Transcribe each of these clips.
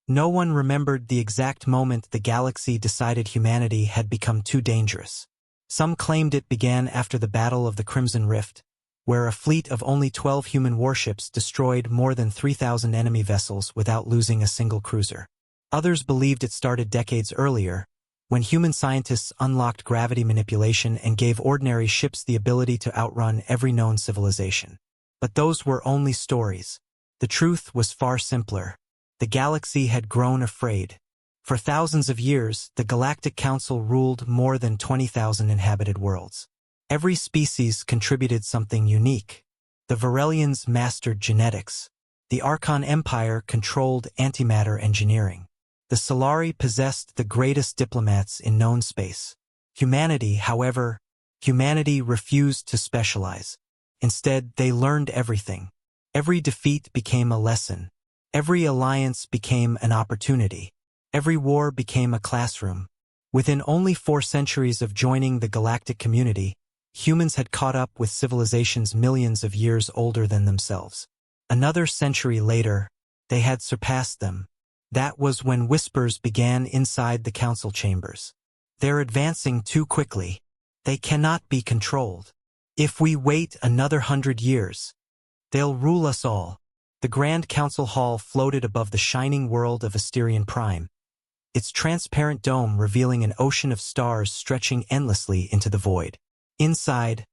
No one remembered the exact moment the galaxy decided humanity had become too dangerous. Some claimed it began after the Battle of the Crimson Rift, where a fleet of only 12 human warships destroyed more than 3,000 enemy vessels without losing a single cruiser. Others believed it started decades earlier, when human scientists unlocked gravity manipulation and gave ordinary ships the ability to outrun every known civilization. But those were only stories. The truth was far simpler. The galaxy had grown afraid. For thousands of years, the Galactic Council ruled more than 20,000 inhabited worlds. Every species contributed something unique. The Varelians mastered genetics. The Archon Empire controlled antimatter engineering. The Solari possessed the greatest diplomats in known space. Humanity, however, refused to specialize. Instead, they learned everything. Every defeat became a lesson. Every alliance became an opportunity. Every war became a classroom. Within only 4 centuries of joining the galactic community, humans had caught up with civilizations millions of years older than themselves. Another century later, they had surpassed them. That was when whispers began inside the council chambers. They're advancing too quickly. They cannot be controlled. If we wait another 100 years, they'll rule us all. The Grand Council Hall floated above the shining world of Asterion Prime, its transparent dome revealing an ocean of stars stretching endlessly into the void. Inside,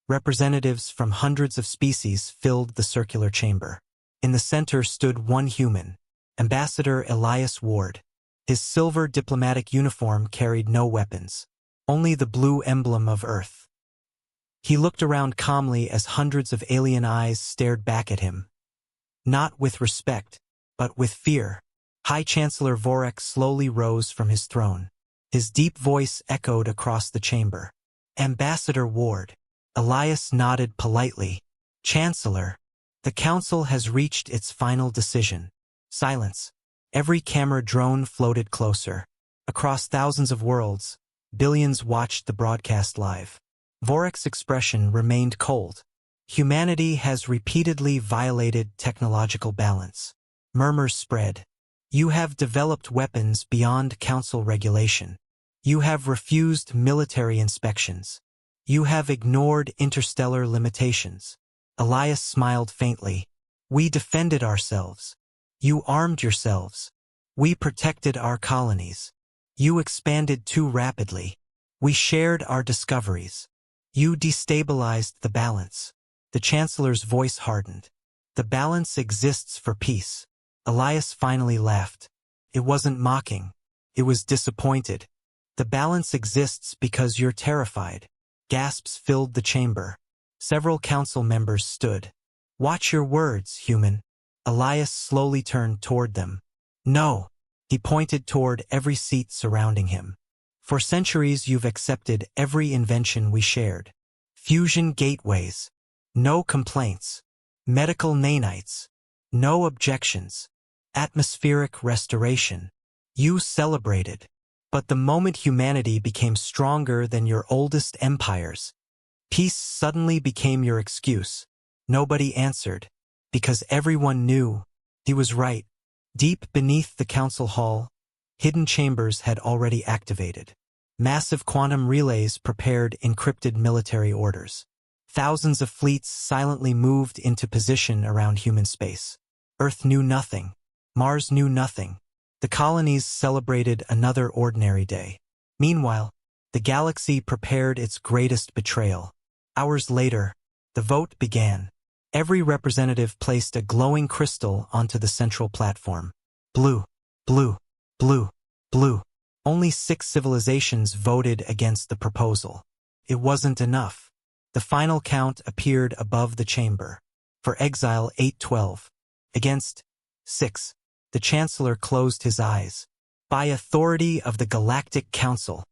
representatives from hundreds of species filled the circular chamber. In the center stood one human, Ambassador Elias Ward. His silver diplomatic uniform carried no weapons, only the blue emblem of Earth. He looked around calmly as hundreds of alien eyes stared back at him. Not with respect, but with fear. High Chancellor Vorek slowly rose from his throne. His deep voice echoed across the chamber. Ambassador Ward. Elias nodded politely. Chancellor, the Council has reached its final decision. Silence. Every camera drone floated closer. Across thousands of worlds, billions watched the broadcast live. Vorek's expression remained cold. Humanity has repeatedly violated technological balance. Murmurs spread. You have developed weapons beyond Council regulation. You have refused military inspections. You have ignored interstellar limitations. Elias smiled faintly. We defended ourselves. You armed yourselves. We protected our colonies. You expanded too rapidly. We shared our discoveries. You destabilized the balance. The Chancellor's voice hardened. The balance exists for peace. Elias finally laughed. It wasn't mocking. It was disappointed. The balance exists because you're terrified. Gasps filled the chamber. Several council members stood. Watch your words, human. Elias slowly turned toward them. No. He pointed toward every seat surrounding him. For centuries you've accepted every invention we shared. Fusion gateways. No complaints. Medical nanites. No objections. Atmospheric restoration. You celebrated. But the moment humanity became stronger than your oldest empires, peace suddenly became your excuse. Nobody answered, because everyone knew. He was right. Deep beneath the council hall, hidden chambers had already activated. Massive quantum relays prepared encrypted military orders. Thousands of fleets silently moved into position around human space. Earth knew nothing. Mars knew nothing. The colonies celebrated another ordinary day. Meanwhile, the galaxy prepared its greatest betrayal. Hours later, the vote began. Every representative placed a glowing crystal onto the central platform. Blue, blue, blue, blue. Only 6 civilizations voted against the proposal. It wasn't enough. The final count appeared above the chamber. For Exile 812. Against 6. The Chancellor closed his eyes. By authority of the Galactic Council,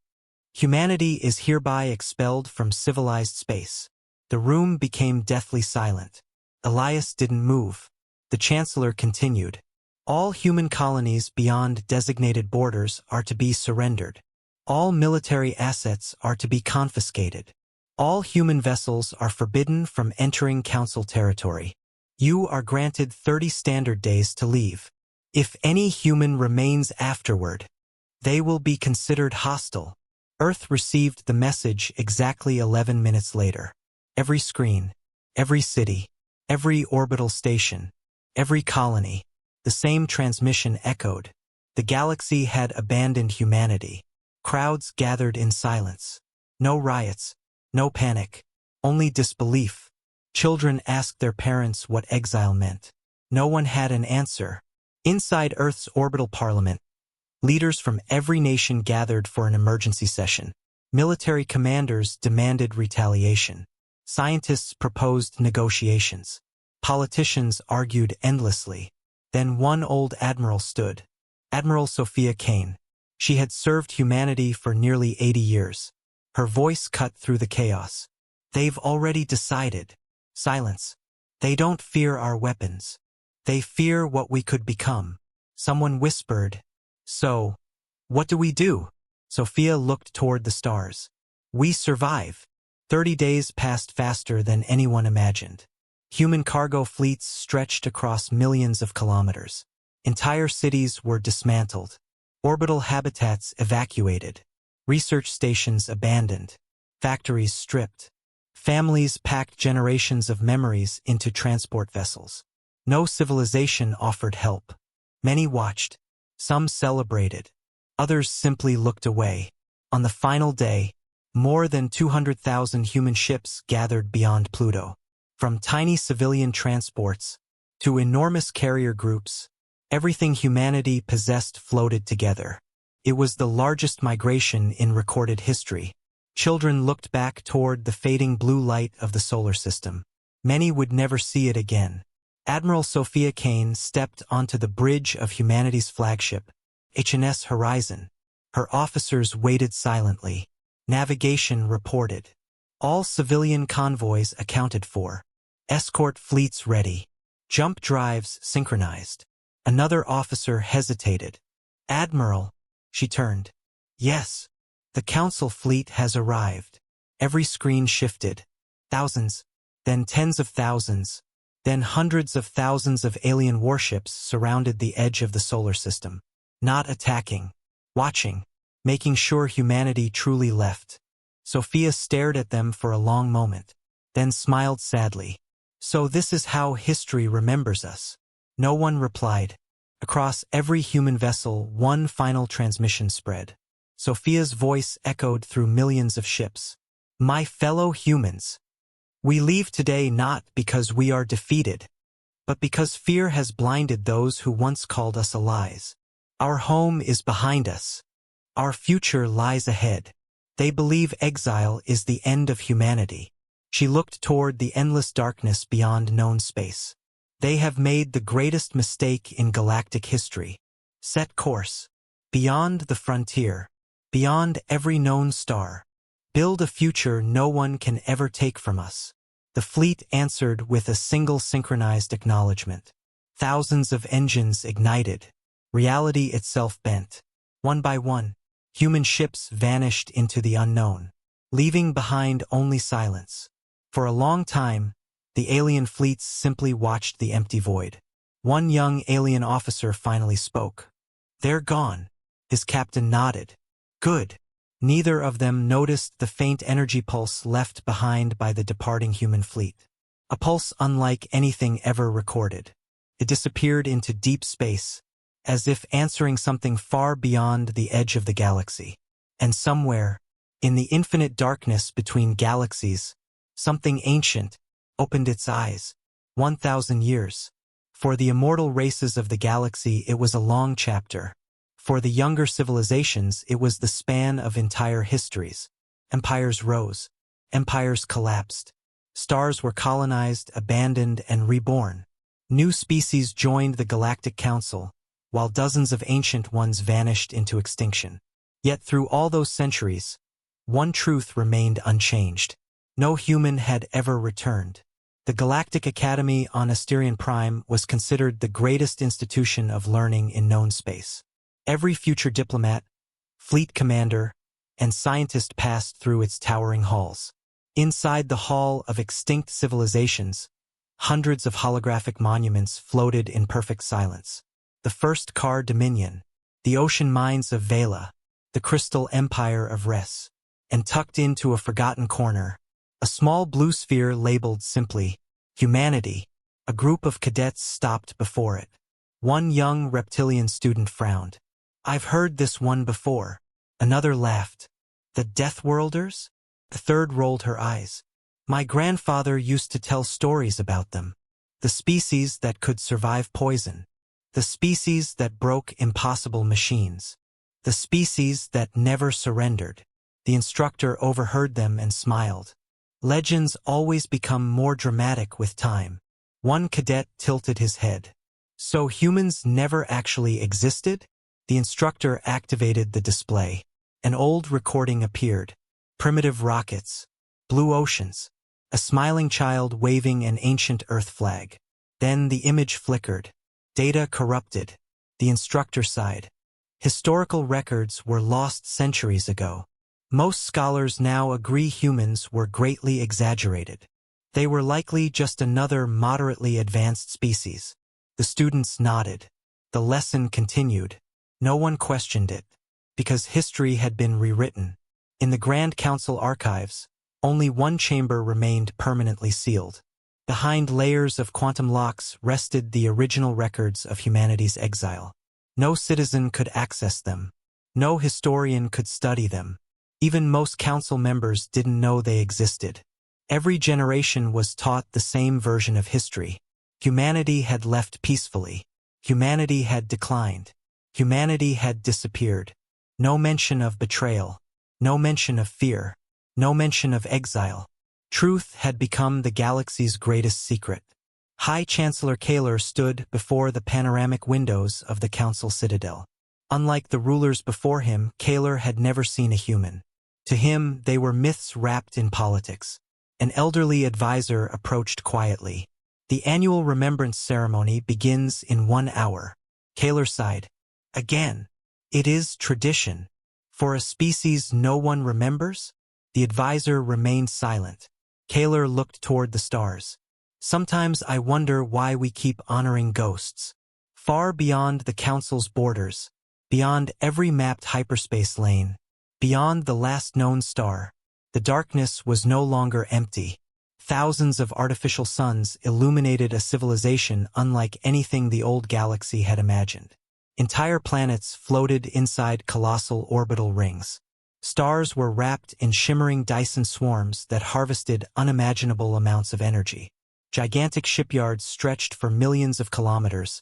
humanity is hereby expelled from civilized space. The room became deathly silent. Elias didn't move. The Chancellor continued. All human colonies beyond designated borders are to be surrendered. All military assets are to be confiscated. All human vessels are forbidden from entering Council territory. You are granted 30 standard days to leave. If any human remains afterward, they will be considered hostile. Earth received the message exactly 11 minutes later. Every screen, every city, every orbital station, every colony, the same transmission echoed. The galaxy had abandoned humanity. Crowds gathered in silence. No riots, no panic, only disbelief. Children asked their parents what exile meant. No one had an answer. Inside Earth's orbital parliament, leaders from every nation gathered for an emergency session. Military commanders demanded retaliation. Scientists proposed negotiations. Politicians argued endlessly. Then one old admiral stood. Admiral Sophia Kane. She had served humanity for nearly 80 years. Her voice cut through the chaos. They've already decided. Silence. They don't fear our weapons. They fear what we could become. Someone whispered, "So, what do we do?" Sophia looked toward the stars. "We survive." 30 days passed faster than anyone imagined. Human cargo fleets stretched across millions of kilometers. Entire cities were dismantled. Orbital habitats evacuated. Research stations abandoned. Factories stripped. Families packed generations of memories into transport vessels. No civilization offered help. Many watched. Some celebrated. Others simply looked away. On the final day, more than 200,000 human ships gathered beyond Pluto. From tiny civilian transports to enormous carrier groups, everything humanity possessed floated together. It was the largest migration in recorded history. Children looked back toward the fading blue light of the solar system. Many would never see it again. Admiral Sophia Kane stepped onto the bridge of humanity's flagship, HMS Horizon. Her officers waited silently. Navigation reported. All civilian convoys accounted for. Escort fleets ready. Jump drives synchronized. Another officer hesitated. "Admiral," she turned. "Yes. The Council fleet has arrived." Every screen shifted. Thousands, then tens of thousands, then hundreds of thousands of alien warships surrounded the edge of the solar system. Not attacking. Watching. Making sure humanity truly left. Sophia stared at them for a long moment, then smiled sadly. "So this is how history remembers us." No one replied. Across every human vessel, one final transmission spread. Sophia's voice echoed through millions of ships. "My fellow humans, we leave today not because we are defeated, but because fear has blinded those who once called us allies. Our home is behind us. Our future lies ahead." They believe exile is the end of humanity. She looked toward the endless darkness beyond known space. They have made the greatest mistake in galactic history. Set course. Beyond the frontier. Beyond every known star. Build a future no one can ever take from us. The fleet answered with a single synchronized acknowledgement. Thousands of engines ignited. Reality itself bent. One by one, human ships vanished into the unknown, leaving behind only silence. For a long time, the alien fleets simply watched the empty void. One young alien officer finally spoke. "They're gone." His captain nodded. "Good." Neither of them noticed the faint energy pulse left behind by the departing human fleet. A pulse unlike anything ever recorded. It disappeared into deep space, as if answering something far beyond the edge of the galaxy. And somewhere, in the infinite darkness between galaxies, something ancient opened its eyes. 1,000 years. For the immortal races of the galaxy, it was a long chapter. For the younger civilizations, it was the span of entire histories. Empires rose. Empires collapsed. Stars were colonized, abandoned, and reborn. New species joined the Galactic Council, while dozens of ancient ones vanished into extinction. Yet through all those centuries, one truth remained unchanged. No human had ever returned. The Galactic Academy on Asterion Prime was considered the greatest institution of learning in known space. Every future diplomat, fleet commander, and scientist passed through its towering halls. Inside the Hall of Extinct Civilizations, hundreds of holographic monuments floated in perfect silence. the first Car Dominion, the ocean mines of Vela, the crystal empire of Res, and tucked into a forgotten corner, a small blue sphere labeled simply, Humanity. A group of cadets stopped before it. One young reptilian student frowned. "I've heard this one before." Another laughed. "The Deathworlders?" The third rolled her eyes. "My grandfather used to tell stories about them. The species that could survive poison. The species that broke impossible machines. The species that never surrendered." The instructor overheard them and smiled. "Legends always become more dramatic with time." One cadet tilted his head. "So humans never actually existed?" The instructor activated the display. An old recording appeared. Primitive rockets. Blue oceans. A smiling child waving an ancient Earth flag. Then the image flickered. Data corrupted. The instructor sighed. Historical records were lost centuries ago. Most scholars now agree humans were greatly exaggerated. They were likely just another moderately advanced species. The students nodded. The lesson continued. No one questioned it, because history had been rewritten. In the Grand Council archives, only one chamber remained permanently sealed. Behind layers of quantum locks rested the original records of humanity's exile. No citizen could access them. No historian could study them. Even most council members didn't know they existed. Every generation was taught the same version of history. Humanity had left peacefully. Humanity had declined. Humanity had disappeared. No mention of betrayal. No mention of fear. No mention of exile. Truth had become the galaxy's greatest secret. High Chancellor Kaler stood before the panoramic windows of the council citadel. Unlike the rulers before him, Kaler had never seen a human. To him, they were myths wrapped in politics. An elderly advisor approached quietly. "The annual remembrance ceremony begins in 1 hour." Kaler sighed. "Again. It is tradition. For a species no one remembers?" The advisor remained silent. Kaler looked toward the stars. "Sometimes I wonder why we keep honoring ghosts. Far beyond the council's borders, beyond every mapped hyperspace lane, beyond the last known star, the darkness was no longer empty. Thousands of artificial suns illuminated a civilization unlike anything the old galaxy had imagined. Entire planets floated inside colossal orbital rings. Stars were wrapped in shimmering Dyson swarms that harvested unimaginable amounts of energy. Gigantic shipyards stretched for millions of kilometers,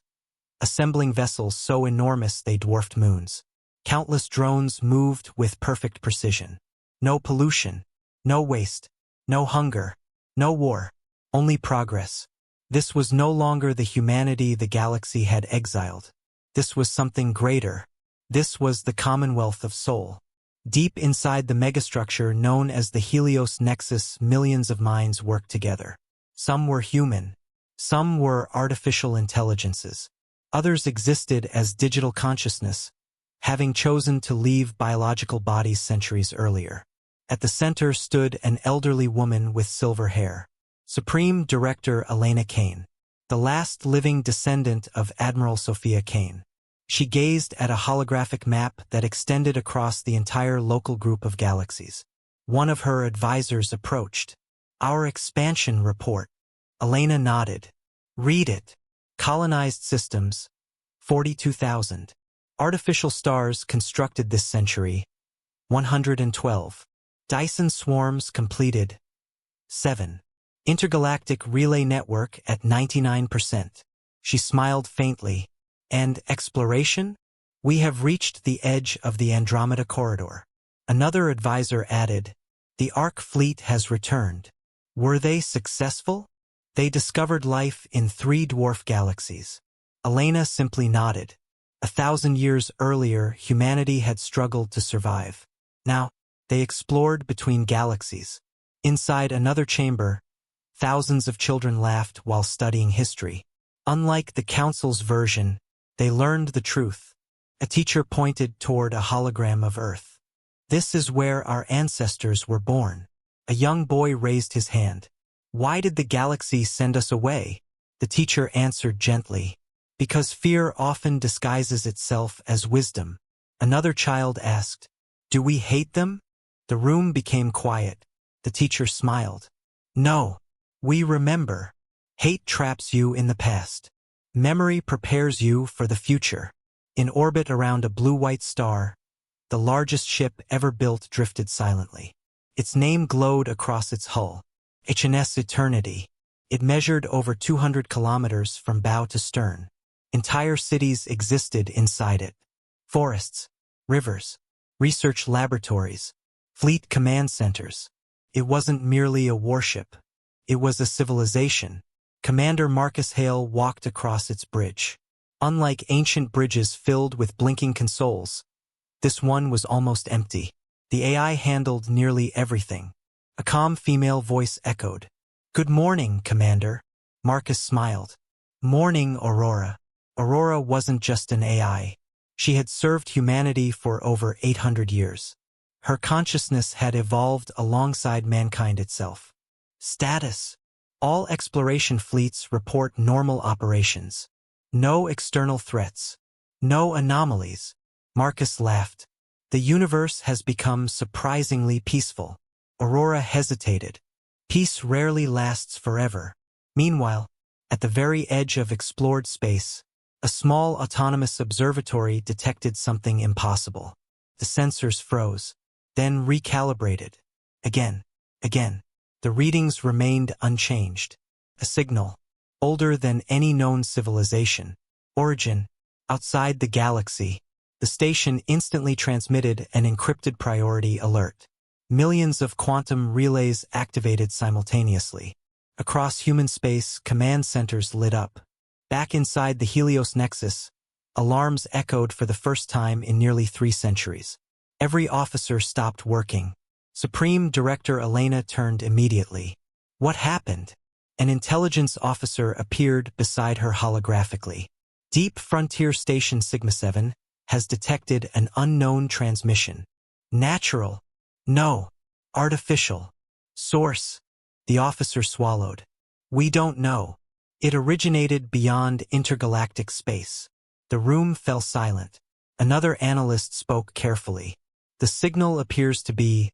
assembling vessels so enormous they dwarfed moons. Countless drones moved with perfect precision. No pollution, no waste, no hunger, no war, only progress. This was no longer the humanity the galaxy had exiled. This was something greater. This was the Commonwealth of Soul. Deep inside the megastructure known as the Helios Nexus, millions of minds worked together. Some were human. Some were artificial intelligences. Others existed as digital consciousness, having chosen to leave biological bodies centuries earlier. At the center stood an elderly woman with silver hair. Supreme Director Elena Kane, the last living descendant of Admiral Sophia Kane. She gazed at a holographic map that extended across the entire local group of galaxies. One of her advisors approached. "Our expansion report." Elena nodded. "Read it. Colonized systems. 42,000. Artificial stars constructed this century. 112. Dyson swarms completed. 7. Intergalactic relay network at 99%. She smiled faintly. "And exploration? We have reached the edge of the Andromeda corridor." Another advisor added, "The Ark fleet has returned." Were they successful? They discovered life in 3 dwarf galaxies. Elena simply nodded. 1,000 years earlier, humanity had struggled to survive. Now, they explored between galaxies. Inside another chamber, thousands of children laughed while studying history. Unlike the Council's version, they learned the truth. A teacher pointed toward a hologram of Earth. "This is where our ancestors were born." A young boy raised his hand. "Why did the galaxy send us away?" The teacher answered gently. Because fear often disguises itself as wisdom. Another child asked, "Do we hate them?" The room became quiet. The teacher smiled. "No. We remember. Hate traps you in the past. Memory prepares you for the future." In orbit around a blue-white star, the largest ship ever built drifted silently. Its name glowed across its hull, HNS Eternity. It measured over 200 kilometers from bow to stern. Entire cities existed inside it. Forests, rivers, research laboratories, fleet command centers. It wasn't merely a warship. It was a civilization. Commander Marcus Hale walked across its bridge. Unlike ancient bridges filled with blinking consoles, this one was almost empty. The AI handled nearly everything. A calm female voice echoed. "Good morning, Commander." Marcus smiled. "Morning, Aurora." Aurora wasn't just an AI. She had served humanity for over 800 years. Her consciousness had evolved alongside mankind itself. Status: all exploration fleets report normal operations. No external threats. No anomalies. Marcus laughed. "The universe has become surprisingly peaceful." Aurora hesitated. Peace rarely lasts forever. Meanwhile, at the very edge of explored space, a small autonomous observatory detected something impossible. The sensors froze, then recalibrated. Again. The readings remained unchanged. A signal, older than any known civilization. Origin: outside the galaxy. The station instantly transmitted an encrypted priority alert. Millions of quantum relays activated simultaneously. Across human space, command centers lit up. Back inside the Helios Nexus, alarms echoed for the first time in nearly 3 centuries. Every officer stopped working. Supreme Director Elena turned immediately. "What happened?" An intelligence officer appeared beside her holographically. "Deep Frontier Station Sigma 7 has detected an unknown transmission. Natural. No. Artificial. Source." The officer swallowed. "We don't know. It originated beyond intergalactic space." The room fell silent. Another analyst spoke carefully. "The signal appears to be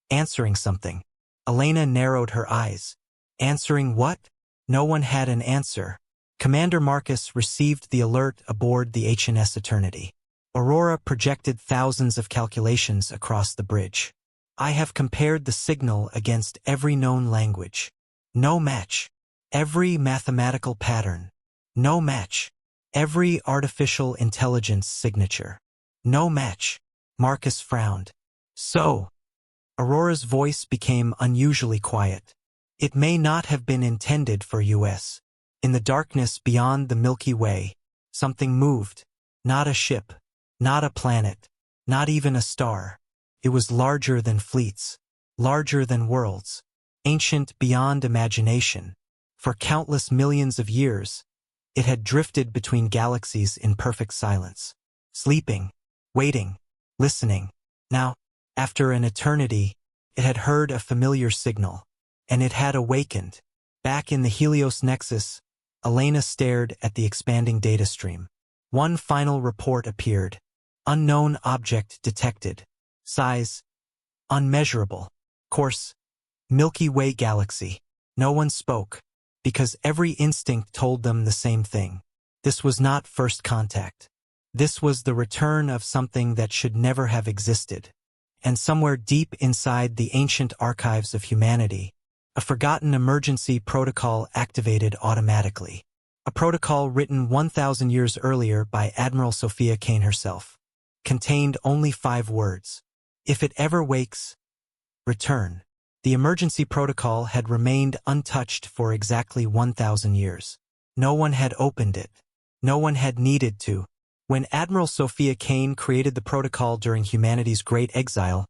answering something." Elena narrowed her eyes. "Answering what?" No one had an answer. Commander Marcus received the alert aboard the HNS Eternity. Aurora projected thousands of calculations across the bridge. "I have compared the signal against every known language. No match. Every mathematical pattern. No match. Every artificial intelligence signature. No match." Marcus frowned. "So?" Aurora's voice became unusually quiet. "It may not have been intended for US. In the darkness beyond the Milky Way, something moved. Not a ship. Not a planet. Not even a star. It was larger than fleets. Larger than worlds. Ancient beyond imagination. For countless millions of years, it had drifted between galaxies in perfect silence. Sleeping. Waiting. Listening. Now, after an eternity, it had heard a familiar signal. And it had awakened. Back in the Helios Nexus, Elena stared at the expanding data stream. One final report appeared. Unknown object detected. Size: unmeasurable. Course: Milky Way galaxy. No one spoke, because every instinct told them the same thing. This was not first contact. This was the return of something that should never have existed. And somewhere deep inside the ancient archives of humanity, a forgotten emergency protocol activated automatically. A protocol written 1,000 years earlier by Admiral Sophia Kane herself. Contained only 5 words. "If it ever wakes, return." The emergency protocol had remained untouched for exactly 1,000 years. No one had opened it. No one had needed to. When Admiral Sophia Kane created the protocol during humanity's great exile,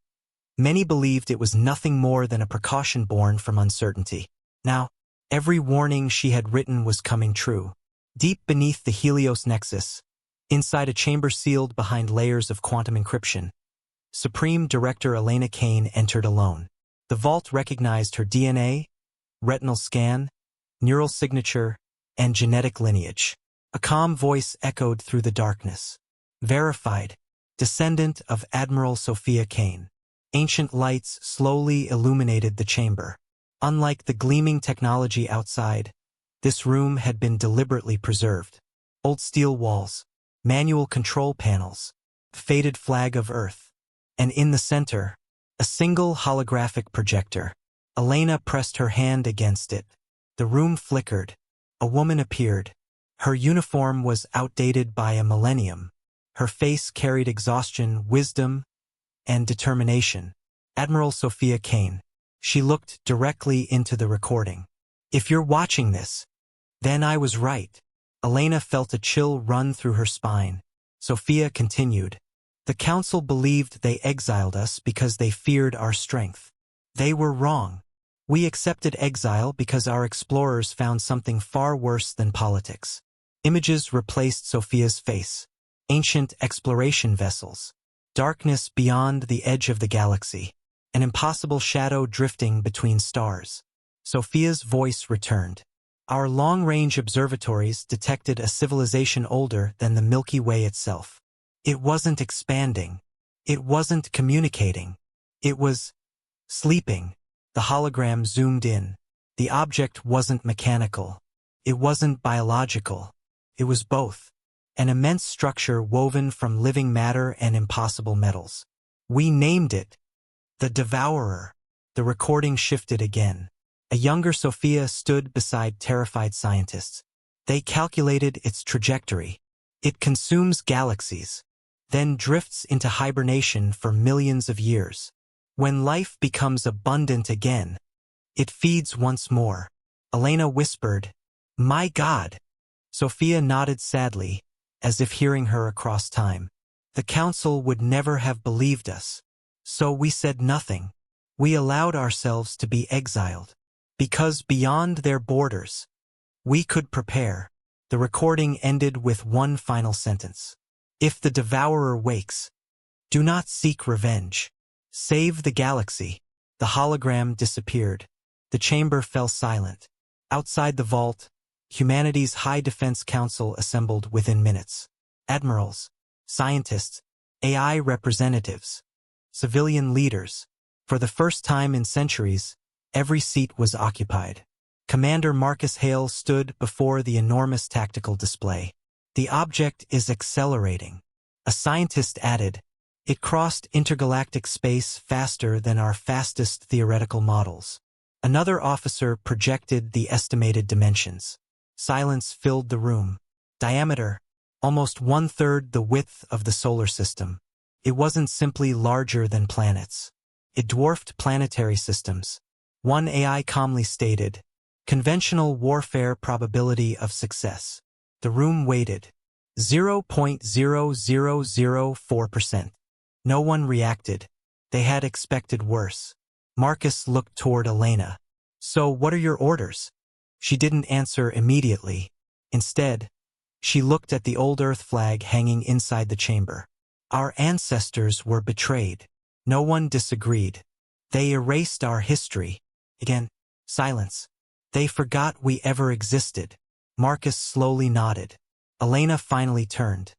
many believed it was nothing more than a precaution born from uncertainty. Now, every warning she had written was coming true. Deep beneath the Helios Nexus, inside a chamber sealed behind layers of quantum encryption, Supreme Director Elena Kane entered alone. The vault recognized her DNA, retinal scan, neural signature, and genetic lineage. A calm voice echoed through the darkness. Verified. Descendant of Admiral Sophia Kane. Ancient lights slowly illuminated the chamber. Unlike the gleaming technology outside, this room had been deliberately preserved. Old steel walls, manual control panels, faded flag of Earth. And in the center, a single holographic projector. Elena pressed her hand against it. The room flickered. A woman appeared. Her uniform was outdated by a millennium. Her face carried exhaustion, wisdom, and determination. Admiral Sophia Kane. She looked directly into the recording. If you're watching this, then I was right. Elena felt a chill run through her spine. Sophia continued. The council believed they exiled us because they feared our strength. They were wrong. We accepted exile because our explorers found something far worse than politics. Images replaced Sophia's face. Ancient exploration vessels. Darkness beyond the edge of the galaxy. An impossible shadow drifting between stars. Sophia's voice returned. Our long-range observatories detected a civilization older than the Milky Way itself. It wasn't expanding. It wasn't communicating. It was sleeping. The hologram zoomed in. The object wasn't mechanical. It wasn't biological. It was both. An immense structure woven from living matter and impossible metals. We named it the Devourer. The recording shifted again. A younger Sophia stood beside terrified scientists. They calculated its trajectory. It consumes galaxies, then drifts into hibernation for millions of years. When life becomes abundant again, it feeds once more. Elena whispered, "My God!" Sophia nodded sadly, as if hearing her across time. The council would never have believed us. So we said nothing. We allowed ourselves to be exiled. Because beyond their borders, we could prepare. The recording ended with one final sentence. If the Devourer wakes, do not seek revenge. Save the galaxy. The hologram disappeared. The chamber fell silent. Outside the vault, humanity's High Defense Council assembled within minutes. Admirals, scientists, AI representatives, civilian leaders. For the first time in centuries, every seat was occupied. Commander Marcus Hale stood before the enormous tactical display. The object is accelerating. A scientist added, it crossed intergalactic space faster than our fastest theoretical models. Another officer projected the estimated dimensions. Silence filled the room. Diameter, almost 1/3 the width of the solar system. It wasn't simply larger than planets. It dwarfed planetary systems. One AI calmly stated, conventional warfare probability of success. The room waited. 0.0004%. No one reacted. They had expected worse. Marcus looked toward Elena. So what are your orders? She didn't answer immediately. Instead, she looked at the old Earth flag hanging inside the chamber. Our ancestors were betrayed. No one disagreed. They erased our history. Again, silence. They forgot we ever existed. Marcus slowly nodded. Elena finally turned.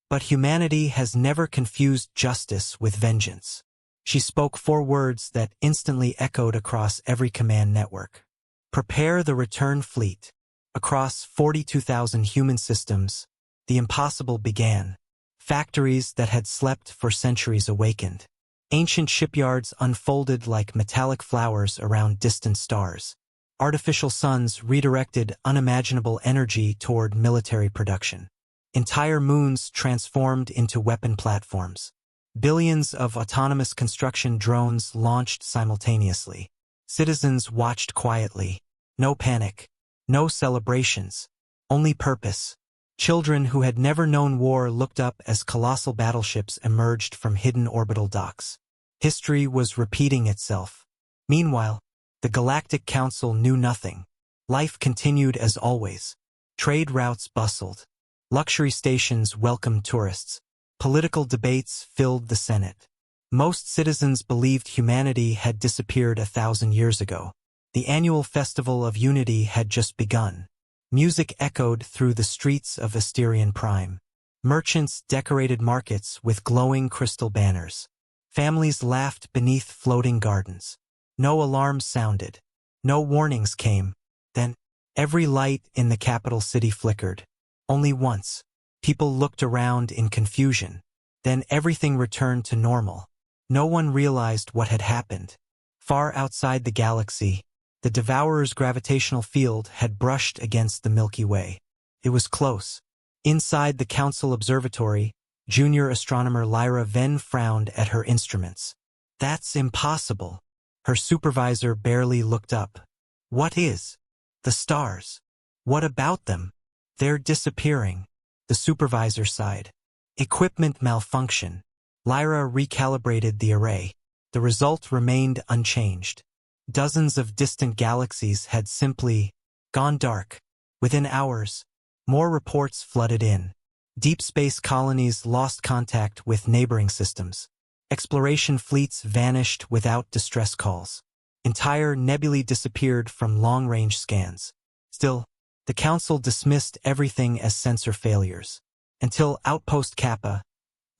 But humanity has never confused justice with vengeance. She spoke 4 words that instantly echoed across every command network. Prepare the return fleet. Across 42,000 human systems, the impossible began. Factories that had slept for centuries awakened. Ancient shipyards unfolded like metallic flowers around distant stars. Artificial suns redirected unimaginable energy toward military production. Entire moons transformed into weapon platforms. Billions of autonomous construction drones launched simultaneously. Citizens watched quietly. No panic. No celebrations. Only purpose. Children who had never known war looked up as colossal battleships emerged from hidden orbital docks. History was repeating itself. Meanwhile, the Galactic Council knew nothing. Life continued as always. Trade routes bustled. Luxury stations welcomed tourists. Political debates filled the Senate. Most citizens believed humanity had disappeared 1,000 years ago. The annual Festival of Unity had just begun. Music echoed through the streets of Asterion Prime. Merchants decorated markets with glowing crystal banners. Families laughed beneath floating gardens. No alarms sounded. No warnings came. Then, every light in the capital city flickered. Only once. People looked around in confusion. Then everything returned to normal. No one realized what had happened. Far outside the galaxy, the Devourer's gravitational field had brushed against the Milky Way. It was close. Inside the Council Observatory, junior astronomer Lyra Venn frowned at her instruments. That's impossible. Her supervisor barely looked up. What is? The stars. What about them? They're disappearing. The supervisor sighed. Equipment malfunction. Lyra recalibrated the array. The result remained unchanged. Dozens of distant galaxies had simply gone dark. Within hours, more reports flooded in. Deep space colonies lost contact with neighboring systems. Exploration fleets vanished without distress calls. Entire nebulae disappeared from long-range scans. Still, the Council dismissed everything as sensor failures. Until Outpost Kappa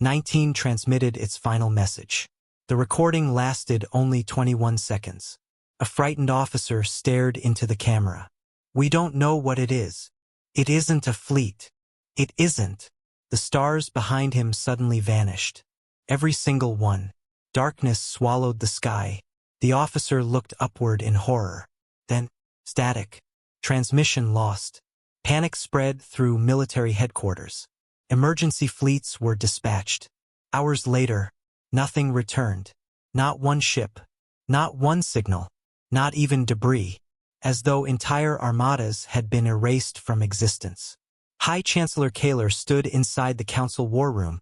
19 transmitted its final message. The recording lasted only 21 seconds. A frightened officer stared into the camera. We don't know what it is. It isn't a fleet. It isn't. The stars behind him suddenly vanished. Every single one. Darkness swallowed the sky. The officer looked upward in horror. Then, static. Transmission lost. Panic spread through military headquarters. Emergency fleets were dispatched. Hours later, nothing returned. Not one ship. Not one signal. Not even debris. As though entire armadas had been erased from existence. High Chancellor Kaler stood inside the Council war room,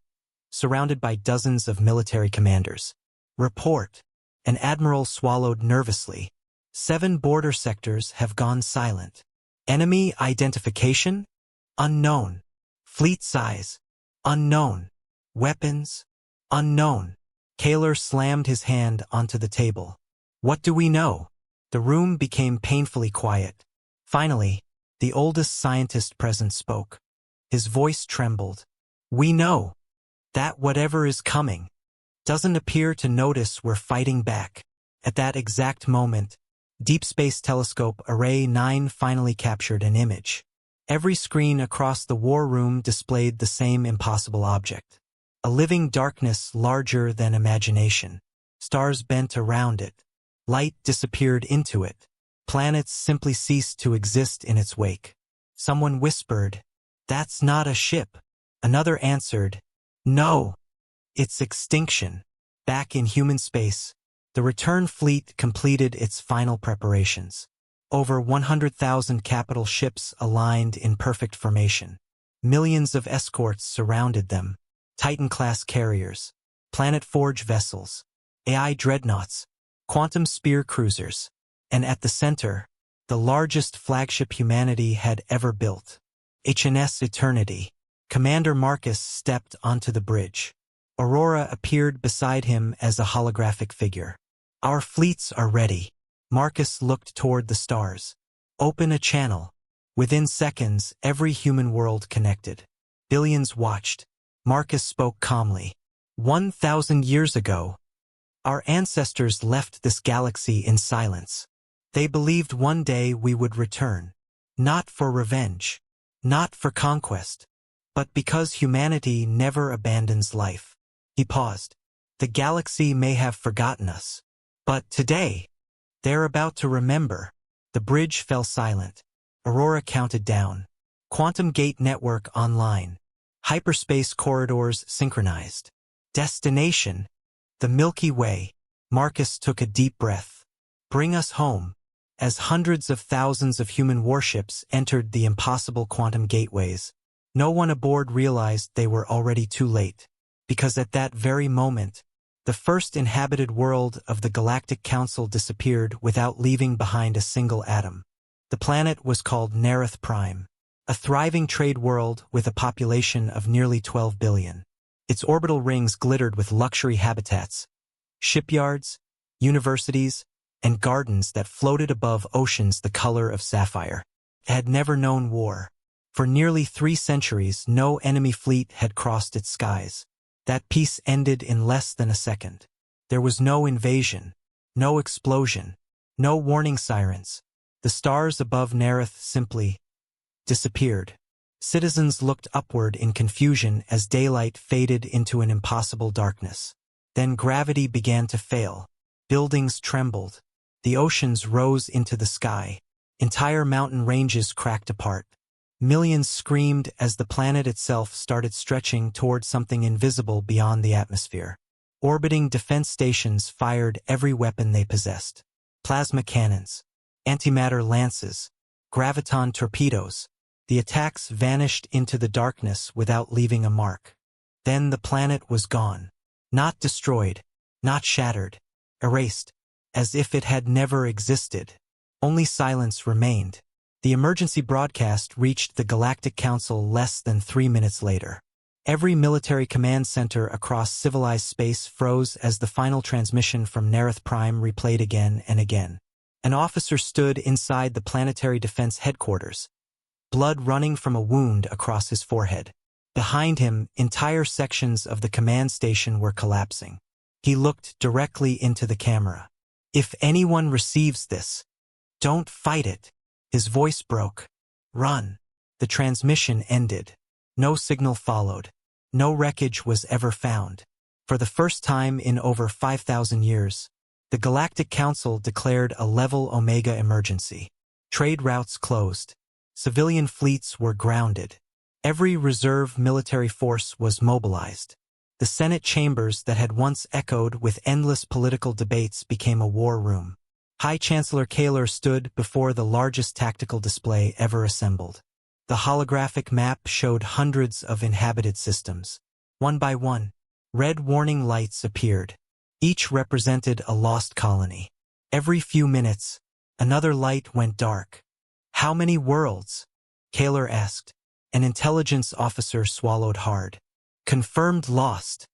surrounded by dozens of military commanders. Report. An admiral swallowed nervously. 7 border sectors have gone silent. Enemy identification? Unknown. Fleet size? Unknown. Weapons? Unknown. Kaler slammed his hand onto the table. What do we know? The room became painfully quiet. Finally, the oldest scientist present spoke. His voice trembled. We know that whatever is coming doesn't appear to notice we're fighting back. At that exact moment, Deep Space Telescope Array 9 finally captured an image. Every screen across the war room displayed the same impossible object. A living darkness larger than imagination. Stars bent around it. Light disappeared into it. Planets simply ceased to exist in its wake. Someone whispered, "That's not a ship." Another answered, "No, it's extinction." Back in human space, the return fleet completed its final preparations. Over 100,000 capital ships aligned in perfect formation. Millions of escorts surrounded them. Titan-class carriers, Planet Forge vessels, AI dreadnoughts, quantum spear cruisers, and at the center, the largest flagship humanity had ever built. HNS Eternity. Commander Marcus stepped onto the bridge. Aurora appeared beside him as a holographic figure. Our fleets are ready. Marcus looked toward the stars. Open a channel. Within seconds, every human world connected. Billions watched. Marcus spoke calmly. 1,000 years ago, our ancestors left this galaxy in silence. They believed one day we would return. Not for revenge. Not for conquest. But because humanity never abandons life. He paused. The galaxy may have forgotten us. But today, they're about to remember. The bridge fell silent. Aurora counted down. Quantum gate network online. Hyperspace corridors synchronized. Destination, the Milky Way. Marcus took a deep breath. Bring us home. As hundreds of thousands of human warships entered the impossible quantum gateways, no one aboard realized they were already too late. Because at that very moment, the first inhabited world of the Galactic Council disappeared without leaving behind a single atom. The planet was called Nerith Prime, a thriving trade world with a population of nearly 12 billion. Its orbital rings glittered with luxury habitats, shipyards, universities, and gardens that floated above oceans the color of sapphire. had never known war. For nearly 3 centuries, no enemy fleet had crossed its skies. That peace ended in less than a second. There was no invasion, no explosion, no warning sirens. The stars above Nerith simply disappeared. Citizens looked upward in confusion as daylight faded into an impossible darkness. Then gravity began to fail. Buildings trembled. The oceans rose into the sky. Entire mountain ranges cracked apart. Millions screamed as the planet itself started stretching toward something invisible beyond the atmosphere. Orbiting defense stations fired every weapon they possessed. Plasma cannons, antimatter lances, graviton torpedoes. The attacks vanished into the darkness without leaving a mark. Then the planet was gone. Not destroyed, not shattered, erased, as if it had never existed. Only silence remained. The emergency broadcast reached the Galactic Council less than 3 minutes later. Every military command center across civilized space froze as the final transmission from Nerith Prime replayed again and again. An officer stood inside the planetary defense headquarters, blood running from a wound across his forehead. Behind him, entire sections of the command station were collapsing. He looked directly into the camera. "If anyone receives this, don't fight it." His voice broke. "Run." The transmission ended. No signal followed. No wreckage was ever found. For the first time in over 5,000 years, the Galactic Council declared a level Omega emergency. Trade routes closed. Civilian fleets were grounded. Every reserve military force was mobilized. The Senate chambers that had once echoed with endless political debates became a war room. High Chancellor Kaler stood before the largest tactical display ever assembled. The holographic map showed hundreds of inhabited systems. One by one, red warning lights appeared. Each represented a lost colony. Every few minutes, another light went dark. "How many worlds?" Kaler asked. An intelligence officer swallowed hard. "Confirmed lost.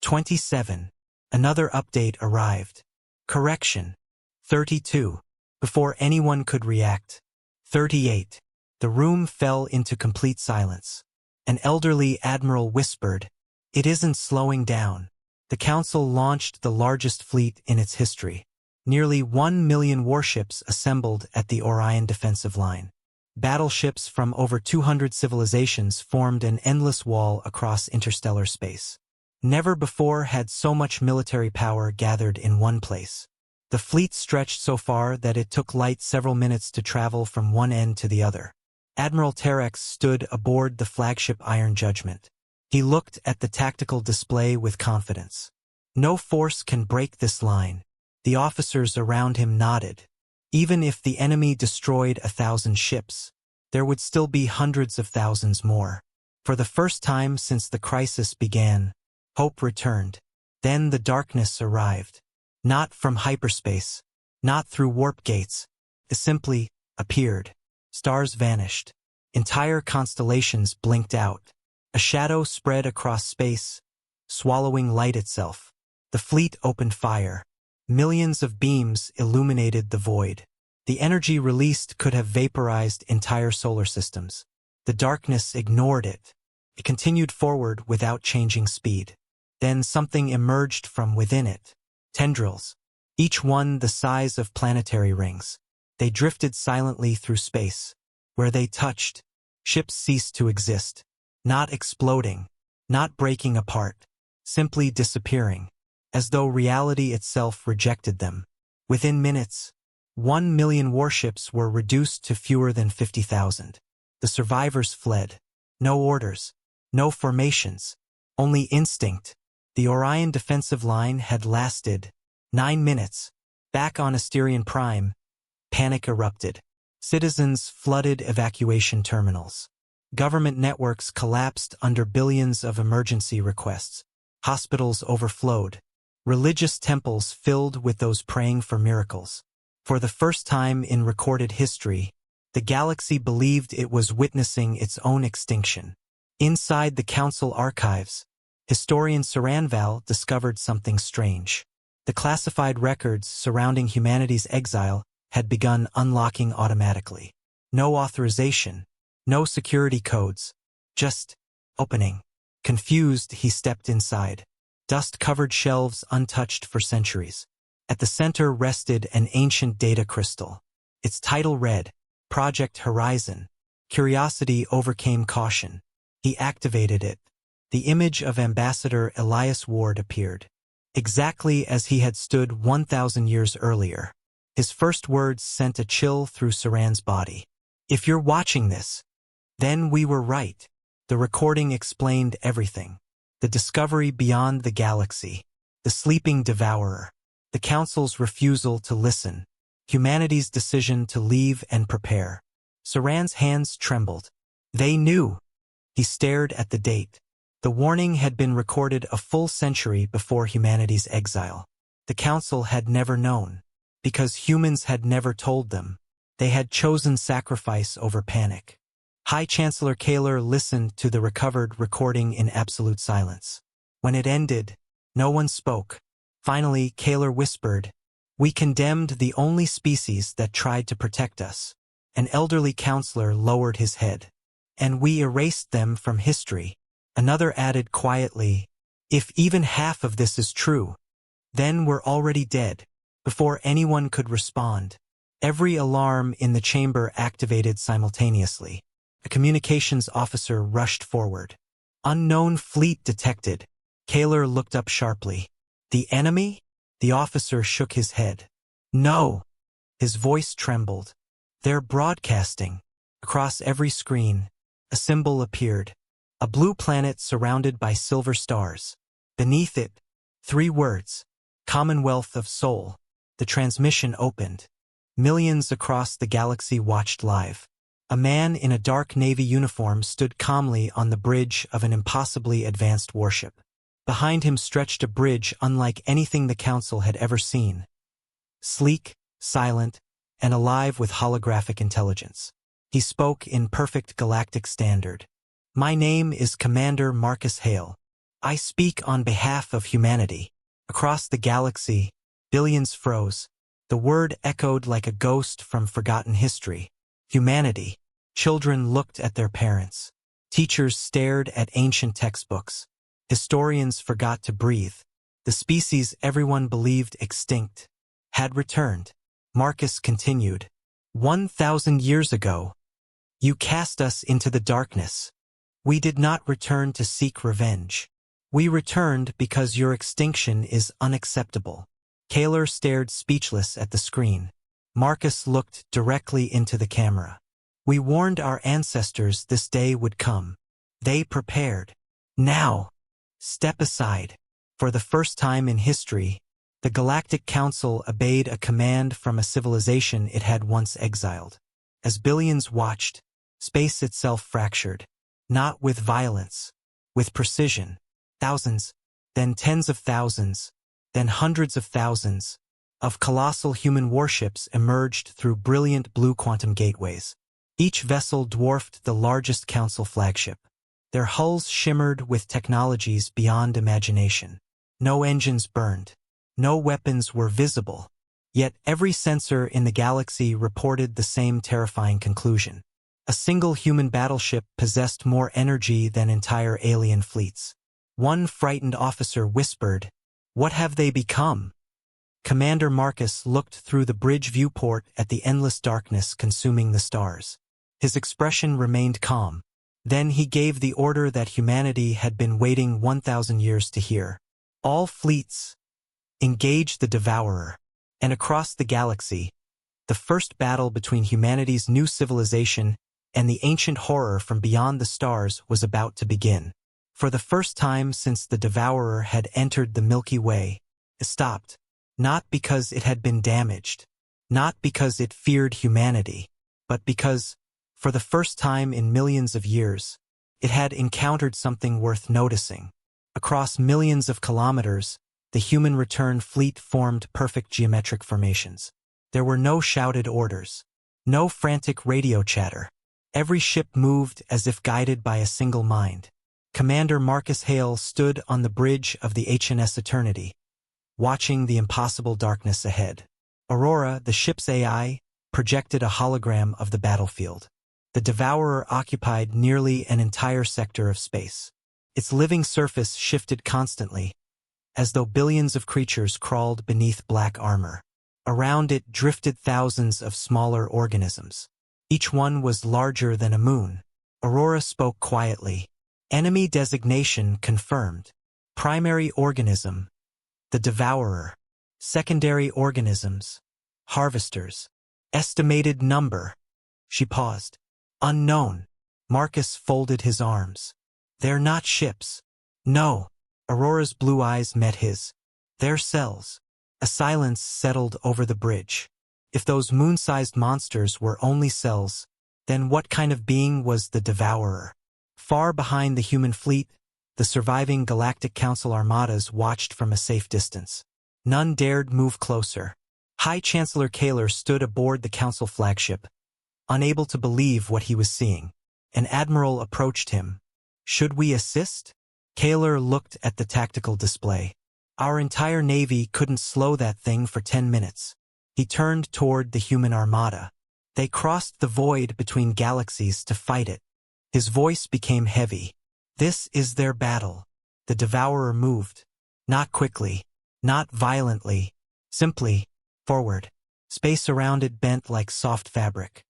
27. Another update arrived. Correction. 32. Before anyone could react. 38. The room fell into complete silence. An elderly admiral whispered, "It isn't slowing down." The council launched the largest fleet in its history. Nearly 1 million warships assembled at the Orion defensive line. Battleships from over 200 civilizations formed an endless wall across interstellar space. Never before had so much military power gathered in one place. The fleet stretched so far that it took light several minutes to travel from one end to the other. Admiral Terex stood aboard the flagship Iron Judgment. He looked at the tactical display with confidence. "No force can break this line." The officers around him nodded. Even if the enemy destroyed 1,000 ships, there would still be hundreds of thousands more. For the first time since the crisis began, hope returned. Then the darkness arrived. Not from hyperspace, not through warp gates. It simply appeared. Stars vanished. Entire constellations blinked out. A shadow spread across space, swallowing light itself. The fleet opened fire. Millions of beams illuminated the void. The energy released could have vaporized entire solar systems. The darkness ignored it. It continued forward without changing speed. Then something emerged from within it. Tendrils, each one the size of planetary rings. They drifted silently through space. Where they touched, ships ceased to exist. Not exploding, not breaking apart, simply disappearing, as though reality itself rejected them. Within minutes, 1 million warships were reduced to fewer than 50,000. The survivors fled. No orders, no formations, only instinct. The Orion defensive line had lasted 9 minutes. Back on Asterion Prime, panic erupted. Citizens flooded evacuation terminals. Government networks collapsed under billions of emergency requests. Hospitals overflowed. Religious temples filled with those praying for miracles. For the first time in recorded history, the galaxy believed it was witnessing its own extinction. Inside the Council archives, historian Saranval discovered something strange. The classified records surrounding humanity's exile had begun unlocking automatically. No authorization. No security codes. Just opening. Confused, he stepped inside. Dust-covered shelves untouched for centuries. At the center rested an ancient data crystal. Its title read, Project Horizon. Curiosity overcame caution. He activated it. The image of Ambassador Elias Ward appeared. Exactly as he had stood 1,000 years earlier. His first words sent a chill through Saran's body. If you're watching this, then we were right. The recording explained everything. The discovery beyond the galaxy. The sleeping devourer. The Council's refusal to listen. Humanity's decision to leave and prepare. Saran's hands trembled. They knew. He stared at the date. The warning had been recorded a full century before humanity's exile. The Council had never known. Because humans had never told them. They had chosen sacrifice over panic. High Chancellor Kaler listened to the recovered recording in absolute silence. When it ended, no one spoke. Finally, Kaler whispered, "We condemned the only species that tried to protect us." An elderly counselor lowered his head. "And we erased them from history." Another added quietly, "If even half of this is true, then we're already dead." Before anyone could respond, every alarm in the chamber activated simultaneously. A communications officer rushed forward. "Unknown fleet detected." Kaler looked up sharply. "The enemy?" The officer shook his head. "No." His voice trembled. "They're broadcasting." Across every screen, a symbol appeared. A blue planet surrounded by silver stars. Beneath it, 3 words. Commonwealth of Sol. The transmission opened. Millions across the galaxy watched live. A man in a dark navy uniform stood calmly on the bridge of an impossibly advanced warship. Behind him stretched a bridge unlike anything the Council had ever seen. Sleek, silent, and alive with holographic intelligence. He spoke in perfect galactic standard. "My name is Commander Marcus Hale. I speak on behalf of humanity." Across the galaxy, billions froze. The word echoed like a ghost from forgotten history. Humanity. Children looked at their parents. Teachers stared at ancient textbooks. Historians forgot to breathe. The species everyone believed extinct had returned. Marcus continued, 1,000 years ago, you cast us into the darkness. We did not return to seek revenge. We returned because your extinction is unacceptable." Kaler stared speechless at the screen. Marcus looked directly into the camera. "We warned our ancestors this day would come. They prepared. Now, step aside." For the first time in history, the Galactic Council obeyed a command from a civilization it had once exiled. As billions watched, space itself fractured. Not with violence, with precision. Thousands, then tens of thousands, then hundreds of thousands, of colossal human warships emerged through brilliant blue quantum gateways. Each vessel dwarfed the largest Council flagship. Their hulls shimmered with technologies beyond imagination. No engines burned. No weapons were visible. Yet every sensor in the galaxy reported the same terrifying conclusion. A single human battleship possessed more energy than entire alien fleets. One frightened officer whispered, "What have they become?" Commander Marcus looked through the bridge viewport at the endless darkness consuming the stars. His expression remained calm. Then he gave the order that humanity had been waiting 1,000 years to hear. "All fleets, engage the Devourer." And across the galaxy, the first battle between humanity's new civilization and the ancient horror from beyond the stars was about to begin. For the first time since the Devourer had entered the Milky Way, it stopped. Not because it had been damaged, not because it feared humanity, but because, for the first time in millions of years, it had encountered something worth noticing. Across millions of kilometers, the human return fleet formed perfect geometric formations. There were no shouted orders, no frantic radio chatter. Every ship moved as if guided by a single mind. Commander Marcus Hale stood on the bridge of the HNS Eternity, watching the impossible darkness ahead. Aurora, the ship's AI, projected a hologram of the battlefield. The Devourer occupied nearly an entire sector of space. Its living surface shifted constantly, as though billions of creatures crawled beneath black armor. Around it drifted thousands of smaller organisms. Each one was larger than a moon. Aurora spoke quietly. Enemy designation confirmed. Primary organism, the Devourer. Secondary organisms, harvesters. Estimated number. She paused. Unknown. Marcus folded his arms. They're not ships. No. Aurora's blue eyes met his. They're cells. A silence settled over the bridge. If those moon-sized monsters were only cells, then what kind of being was the Devourer? Far behind the human fleet, the surviving Galactic Council armadas watched from a safe distance. None dared move closer. High Chancellor Kaler stood aboard the Council flagship, unable to believe what he was seeing. An admiral approached him. Should we assist? Kaler looked at the tactical display. Our entire navy couldn't slow that thing for 10 minutes. He turned toward the human armada. They crossed the void between galaxies to fight it. His voice became heavy. This is their battle. The Devourer moved. Not quickly. Not violently. Simply, forward. Space around it bent like soft fabric.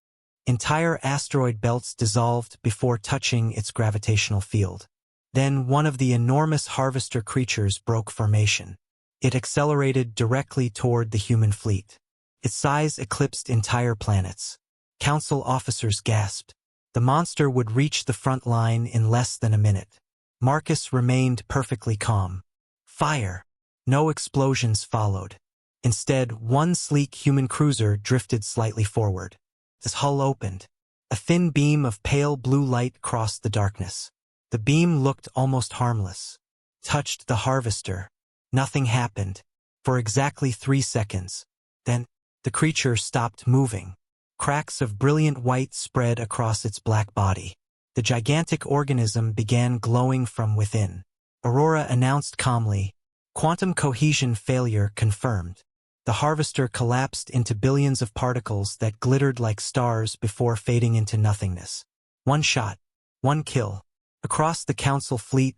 Entire asteroid belts dissolved before touching its gravitational field. Then one of the enormous harvester creatures broke formation. It accelerated directly toward the human fleet. Its size eclipsed entire planets. Council officers gasped. The monster would reach the front line in less than a minute. Marcus remained perfectly calm. Fire. No explosions followed. Instead, one sleek human cruiser drifted slightly forward. Its hull opened. A thin beam of pale blue light crossed the darkness. The beam looked almost harmless. Touched the harvester. Nothing happened. For exactly 3 seconds. Then, the creature stopped moving. Cracks of brilliant white spread across its black body. The gigantic organism began glowing from within. Aurora announced calmly, "Quantum cohesion failure confirmed." The harvester collapsed into billions of particles that glittered like stars before fading into nothingness. One shot. One kill. Across the council fleet,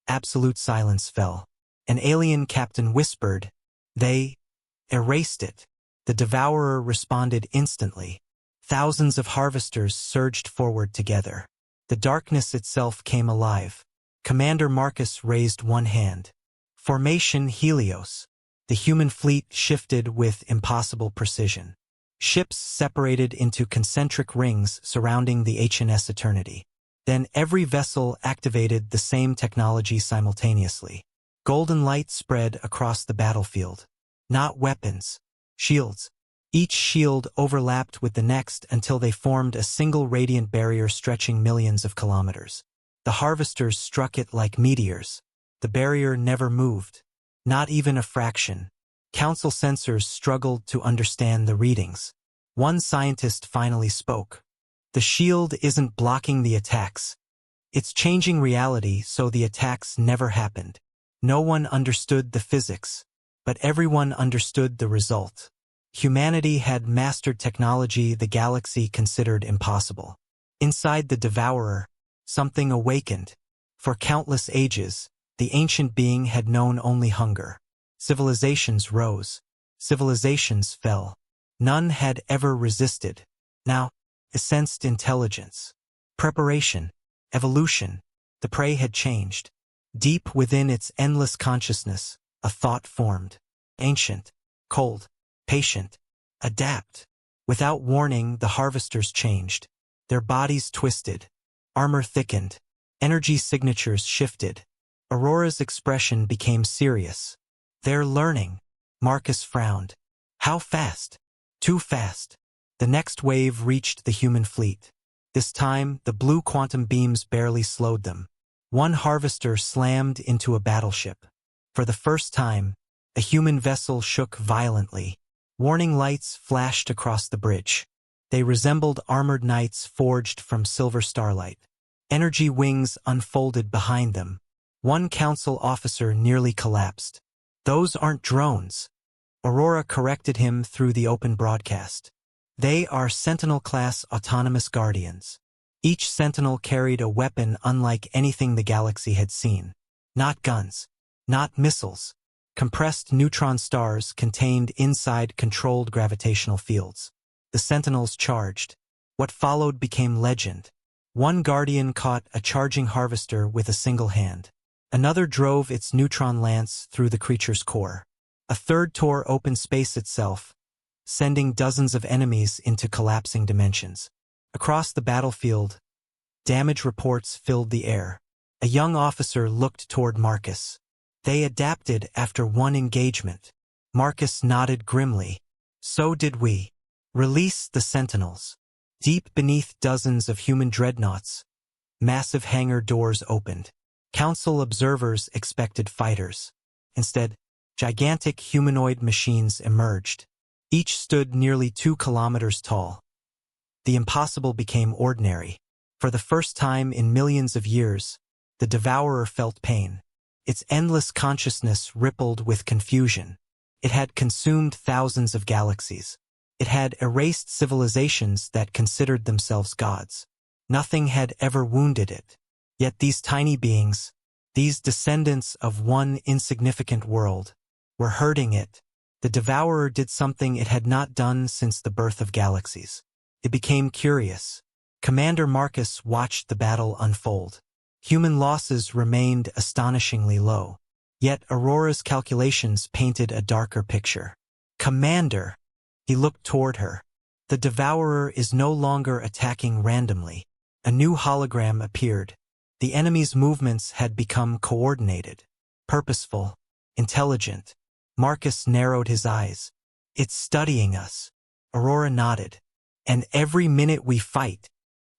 absolute silence fell. An alien captain whispered, "They erased it." The Devourer responded instantly. Thousands of harvesters surged forward together. The darkness itself came alive. Commander Marcus raised one hand. Formation Helios. The human fleet shifted with impossible precision. Ships separated into concentric rings surrounding the HNS Eternity. Then every vessel activated the same technology simultaneously. Golden light spread across the battlefield. Not weapons. Shields. Each shield overlapped with the next until they formed a single radiant barrier stretching millions of kilometers. The harvesters struck it like meteors. The barrier never moved. Not even a fraction. Council sensors struggled to understand the readings. One scientist finally spoke. "The shield isn't blocking the attacks. It's changing reality so the attacks never happened." No one understood the physics, but everyone understood the result. Humanity had mastered technology the galaxy considered impossible. Inside the Devourer, something awakened. For countless ages, the ancient being had known only hunger. Civilizations rose. Civilizations fell. None had ever resisted. Now, it sensed intelligence. Preparation. Evolution. The prey had changed. Deep within its endless consciousness, a thought formed. Ancient. Cold. Patient. Adapt. Without warning, the harvesters changed. Their bodies twisted. Armor thickened. Energy signatures shifted. Aurora's expression became serious. "They're learning." Marcus frowned. "How fast?" "Too fast." The next wave reached the human fleet. This time, the blue quantum beams barely slowed them. One harvester slammed into a battleship. For the first time, a human vessel shook violently. Warning lights flashed across the bridge. They resembled armored knights forged from silver starlight. Energy wings unfolded behind them. One council officer nearly collapsed. "Those aren't drones." Aurora corrected him through the open broadcast. They are Sentinel-class autonomous guardians. Each Sentinel carried a weapon unlike anything the galaxy had seen. Not guns. Not missiles. Compressed neutron stars contained inside controlled gravitational fields. The Sentinels charged. What followed became legend. One Guardian caught a charging harvester with a single hand. Another drove its neutron lance through the creature's core. A third tore open space itself, sending dozens of enemies into collapsing dimensions. Across the battlefield, damage reports filled the air. A young officer looked toward Marcus. They adapted after one engagement. Marcus nodded grimly. So did we. Release the Sentinels. Deep beneath dozens of human dreadnoughts, massive hangar doors opened. Council observers expected fighters. Instead, gigantic humanoid machines emerged. Each stood nearly 2 kilometers tall. The impossible became ordinary. For the first time in millions of years, the Devourer felt pain. Its endless consciousness rippled with confusion. It had consumed thousands of galaxies. It had erased civilizations that considered themselves gods. Nothing had ever wounded it. Yet these tiny beings, these descendants of one insignificant world, were hurting it. The Devourer did something it had not done since the birth of galaxies. It became curious. Commander Marcus watched the battle unfold. Human losses remained astonishingly low. Yet Aurora's calculations painted a darker picture. Commander! He looked toward her. The Devourer is no longer attacking randomly. A new hologram appeared. The enemy's movements had become coordinated, purposeful, intelligent. Marcus narrowed his eyes. It's studying us. Aurora nodded. And every minute we fight,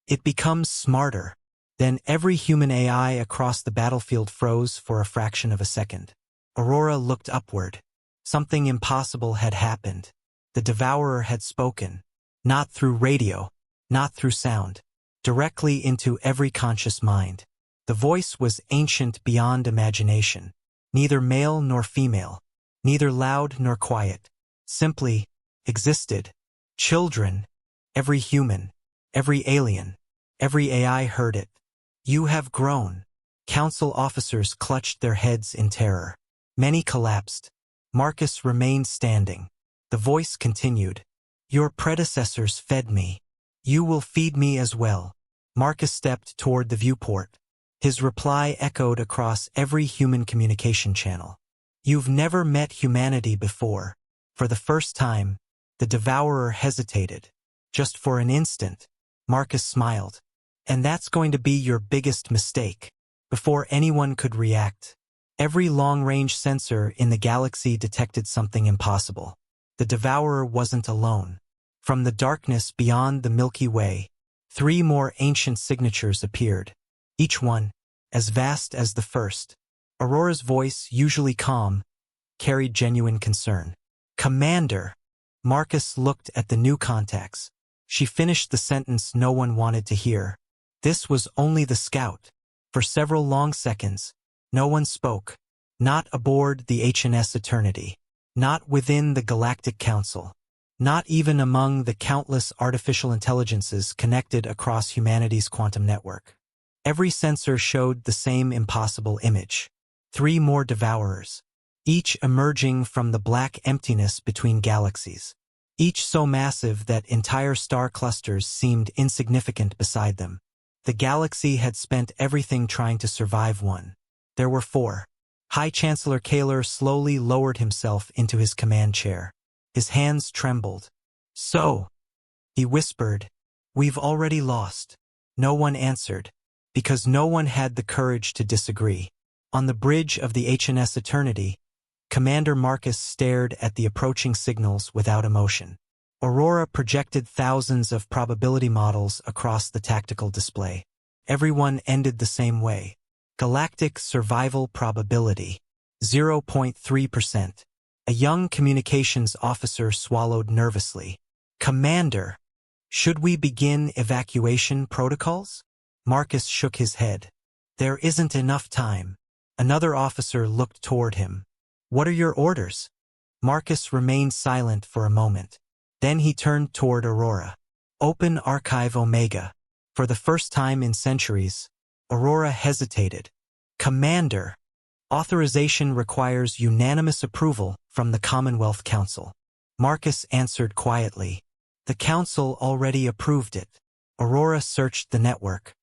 it becomes smarter. Then every human AI across the battlefield froze for a fraction of a second. Aurora looked upward. Something impossible had happened. The Devourer had spoken. Not through radio, not through sound. Directly into every conscious mind. The voice was ancient beyond imagination. Neither male nor female. Neither loud nor quiet. Simply existed. Children. Every human. Every alien. Every AI heard it. You have grown. Council officers clutched their heads in terror. Many collapsed. Marcus remained standing. The voice continued. Your predecessors fed me. You will feed me as well. Marcus stepped toward the viewport. His reply echoed across every human communication channel. You've never met humanity before. For the first time, the Devourer hesitated. Just for an instant, Marcus smiled. And that's going to be your biggest mistake. Before anyone could react, every long-range sensor in the galaxy detected something impossible. The Devourer wasn't alone. From the darkness beyond the Milky Way, 3 more ancient signatures appeared. Each one, as vast as the first. Aurora's voice, usually calm, carried genuine concern. Commander! Marcus looked at the new contacts. She finished the sentence no one wanted to hear. This was only the scout. For several long seconds, no one spoke. Not aboard the HNS Eternity. Not within the Galactic Council. Not even among the countless artificial intelligences connected across humanity's quantum network. Every sensor showed the same impossible image. 3 more Devourers. Each emerging from the black emptiness between galaxies. Each so massive that entire star clusters seemed insignificant beside them. The galaxy had spent everything trying to survive one. There were 4. High Chancellor Kaler slowly lowered himself into his command chair. His hands trembled. So, he whispered, we've already lost. No one answered, because no one had the courage to disagree. On the bridge of the HNS Eternity, Commander Marcus stared at the approaching signals without emotion. Aurora projected thousands of probability models across the tactical display. Everyone ended the same way. Galactic survival probability, 0.3%. A young communications officer swallowed nervously. Commander, should we begin evacuation protocols? Marcus shook his head. There isn't enough time. Another officer looked toward him. What are your orders? Marcus remained silent for a moment. Then he turned toward Aurora. Open Archive Omega. For the first time in centuries, Aurora hesitated. Commander, authorization requires unanimous approval from the Commonwealth Council. Marcus answered quietly. The Council already approved it. Aurora searched the network.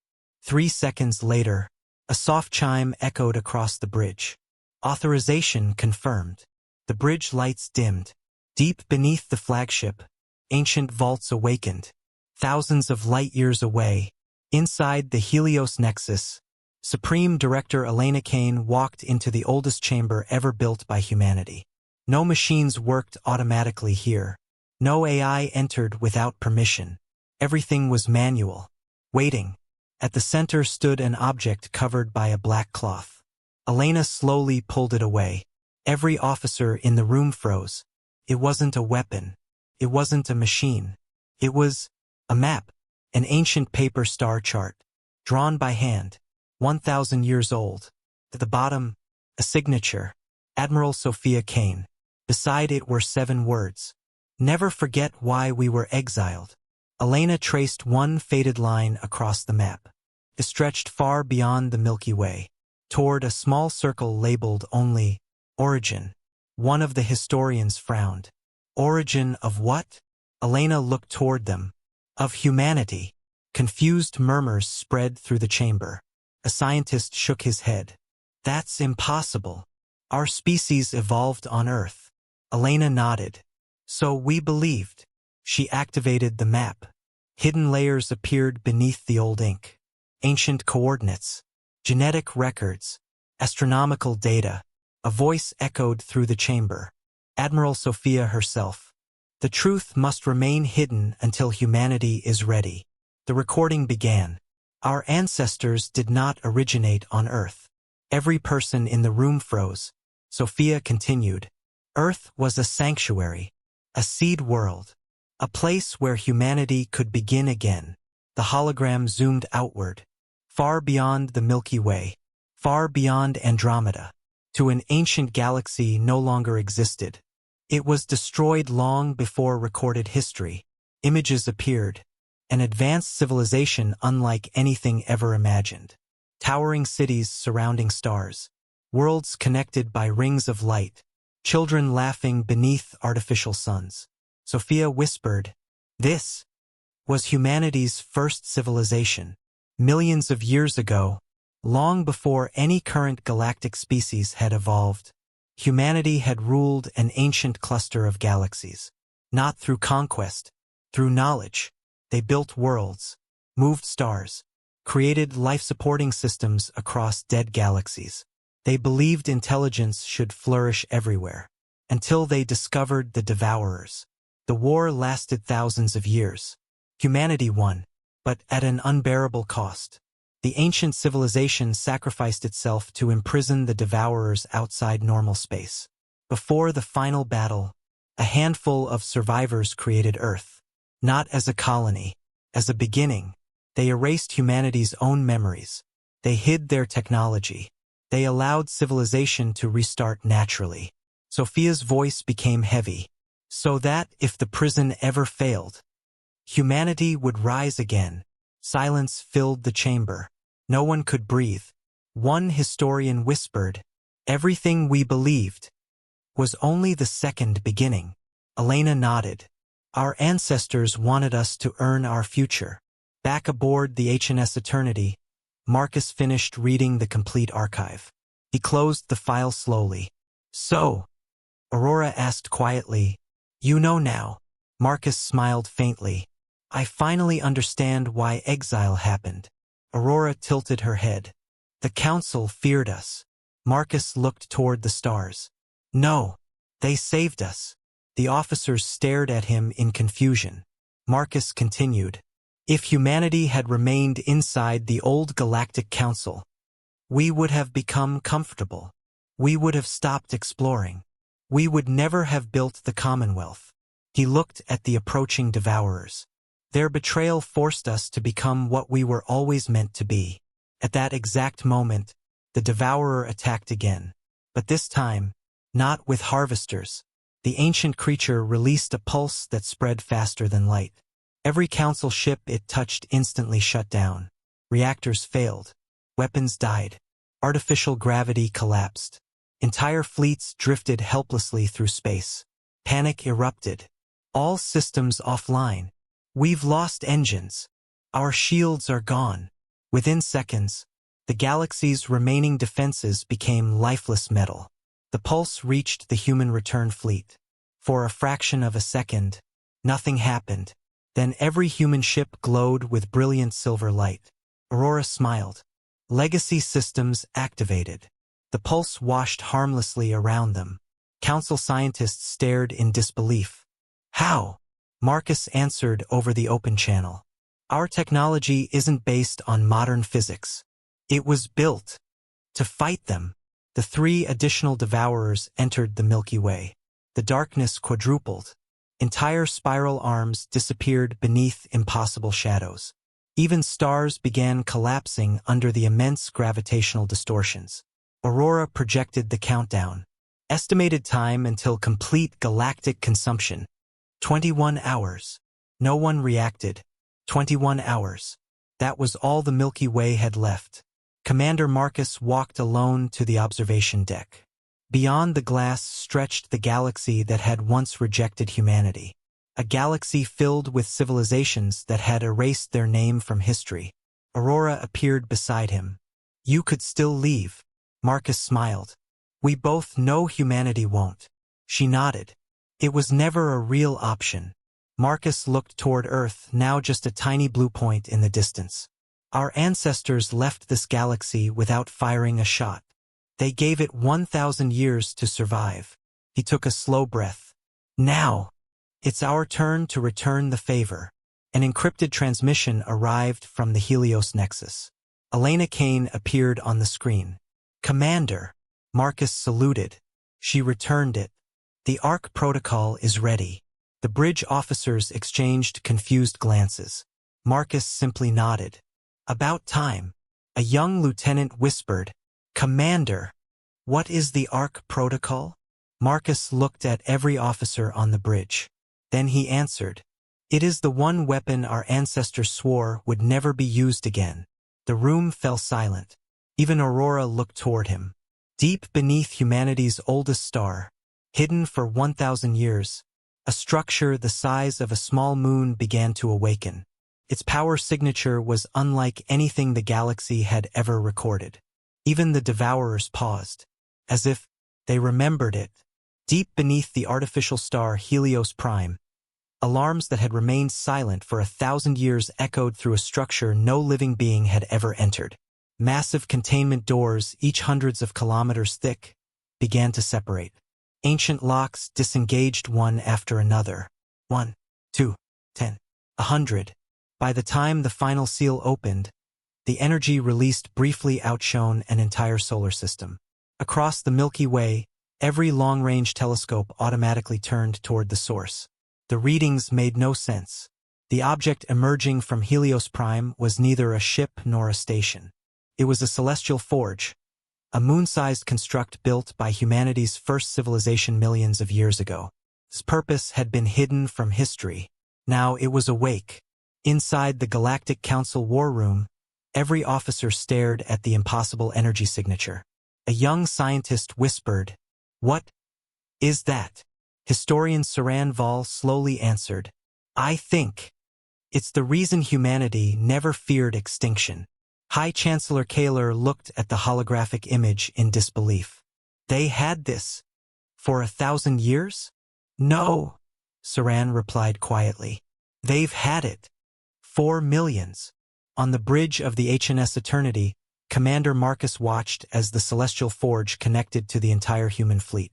3 seconds later, a soft chime echoed across the bridge. Authorization confirmed. The bridge lights dimmed. Deep beneath the flagship, ancient vaults awakened. Thousands of light-years away, inside the Helios Nexus, Supreme Director Elena Kane walked into the oldest chamber ever built by humanity. No machines worked automatically here. No AI entered without permission. Everything was manual. Waiting. At the center stood an object covered by a black cloth. Elena slowly pulled it away. Every officer in the room froze. It wasn't a weapon. It wasn't a machine. It was a map, an ancient paper star chart, drawn by hand, 1,000 years old. At the bottom, a signature, Admiral Sophia Kane. Beside it were 7 words. Never forget why we were exiled. Elena traced one faded line across the map. It stretched far beyond the Milky Way, toward a small circle labeled only Origin. One of the historians frowned. Origin of what? Elena looked toward them. Of humanity. Confused murmurs spread through the chamber. A scientist shook his head. That's impossible. Our species evolved on Earth. Elena nodded. So we believed. She activated the map. Hidden layers appeared beneath the old ink. Ancient coordinates. Genetic records. Astronomical data. A voice echoed through the chamber. Admiral Sophia herself. The truth must remain hidden until humanity is ready. The recording began. Our ancestors did not originate on Earth. Every person in the room froze. Sophia continued. Earth was a sanctuary, a seed world, a place where humanity could begin again. The hologram zoomed outward, far beyond the Milky Way, far beyond Andromeda, to an ancient galaxy no longer existed. It was destroyed long before recorded history. Images appeared, an advanced civilization unlike anything ever imagined. Towering cities surrounding stars, worlds connected by rings of light, children laughing beneath artificial suns. Sophia whispered, "This was humanity's first civilization. Millions of years ago, long before any current galactic species had evolved, humanity had ruled an ancient cluster of galaxies. Not through conquest, through knowledge. They built worlds, moved stars, created life-supporting systems across dead galaxies. They believed intelligence should flourish everywhere, until they discovered the Devourers. The war lasted thousands of years. Humanity won, but at an unbearable cost. The ancient civilization sacrificed itself to imprison the Devourers outside normal space. Before the final battle, a handful of survivors created Earth. Not as a colony, as a beginning. They erased humanity's own memories. They hid their technology. They allowed civilization to restart naturally. Sophia's voice became heavy, so that if the prison ever failed, humanity would rise again. Silence filled the chamber. No one could breathe. One historian whispered, "Everything we believed was only the second beginning." Elena nodded. Our ancestors wanted us to earn our future. Back aboard the HNS Eternity, Marcus finished reading the complete archive. He closed the file slowly. So, Aurora asked quietly, "You know now." Marcus smiled faintly. "I finally understand why exile happened." Aurora tilted her head. "The Council feared us." Marcus looked toward the stars. "No, they saved us." The officers stared at him in confusion. Marcus continued. "If humanity had remained inside the old Galactic Council, we would have become comfortable. We would have stopped exploring. We would never have built the Commonwealth." He looked at the approaching Devourers. "Their betrayal forced us to become what we were always meant to be." At that exact moment, the Devourer attacked again. But this time, not with harvesters, The ancient creature released a pulse that spread faster than light. Every council ship it touched instantly shut down. Reactors failed. Weapons died. Artificial gravity collapsed. Entire fleets drifted helplessly through space. Panic erupted. All systems offline. We've lost engines. Our shields are gone. Within seconds, the galaxy's remaining defenses became lifeless metal. The pulse reached the human return fleet. For a fraction of a second, nothing happened. Then every human ship glowed with brilliant silver light. Aurora smiled. Legacy systems activated. The pulse washed harmlessly around them. Council scientists stared in disbelief. How? Marcus answered over the open channel. Our technology isn't based on modern physics. It was built to fight them. The 3 additional devourers entered the Milky Way. The darkness quadrupled. Entire spiral arms disappeared beneath impossible shadows. Even stars began collapsing under the immense gravitational distortions. Aurora projected the countdown. Estimated time until complete galactic consumption. 21 hours. No one reacted. 21 hours. That was all the Milky Way had left. Commander Marcus walked alone to the observation deck. Beyond the glass stretched the galaxy that had once rejected humanity. A galaxy filled with civilizations that had erased their name from history. Aurora appeared beside him. You could still leave. Marcus smiled. We both know humanity won't. She nodded. It was never a real option. Marcus looked toward Earth, now just a tiny blue point in the distance. Our ancestors left this galaxy without firing a shot. They gave it 1,000 years to survive. He took a slow breath. Now, it's our turn to return the favor. An encrypted transmission arrived from the Helios Nexus. Elena Kane appeared on the screen. Commander. Marcus saluted. She returned it. The ARC protocol is ready. The bridge officers exchanged confused glances. Marcus simply nodded. About time. A young lieutenant whispered, Commander, what is the ARC protocol? Marcus looked at every officer on the bridge. Then he answered, It is the one weapon our ancestors swore would never be used again. The room fell silent. Even Aurora looked toward him. Deep beneath humanity's oldest star, hidden for 1,000 years, a structure the size of a small moon began to awaken. Its power signature was unlike anything the galaxy had ever recorded. Even the Devourers paused, as if they remembered it. Deep beneath the artificial star Helios Prime, alarms that had remained silent for 1,000 years echoed through a structure no living being had ever entered. Massive containment doors, each hundreds of kilometers thick, began to separate. Ancient locks disengaged one after another. 1, 2, 10, 100. By the time the final seal opened, the energy released briefly outshone an entire solar system. Across the Milky Way, every long-range telescope automatically turned toward the source. The readings made no sense. The object emerging from Helios Prime was neither a ship nor a station. It was a celestial forge, a moon-sized construct built by humanity's first civilization millions of years ago. Its purpose had been hidden from history. Now it was awake. Inside the Galactic Council war room, every officer stared at the impossible energy signature. A young scientist whispered, What is that? Historian Saran Val slowly answered, I think it's the reason humanity never feared extinction. High Chancellor Kaler looked at the holographic image in disbelief. They had this for 1,000 years? No, Saran replied quietly. They've had it for millions. On the bridge of the HNS Eternity, Commander Marcus watched as the celestial forge connected to the entire human fleet.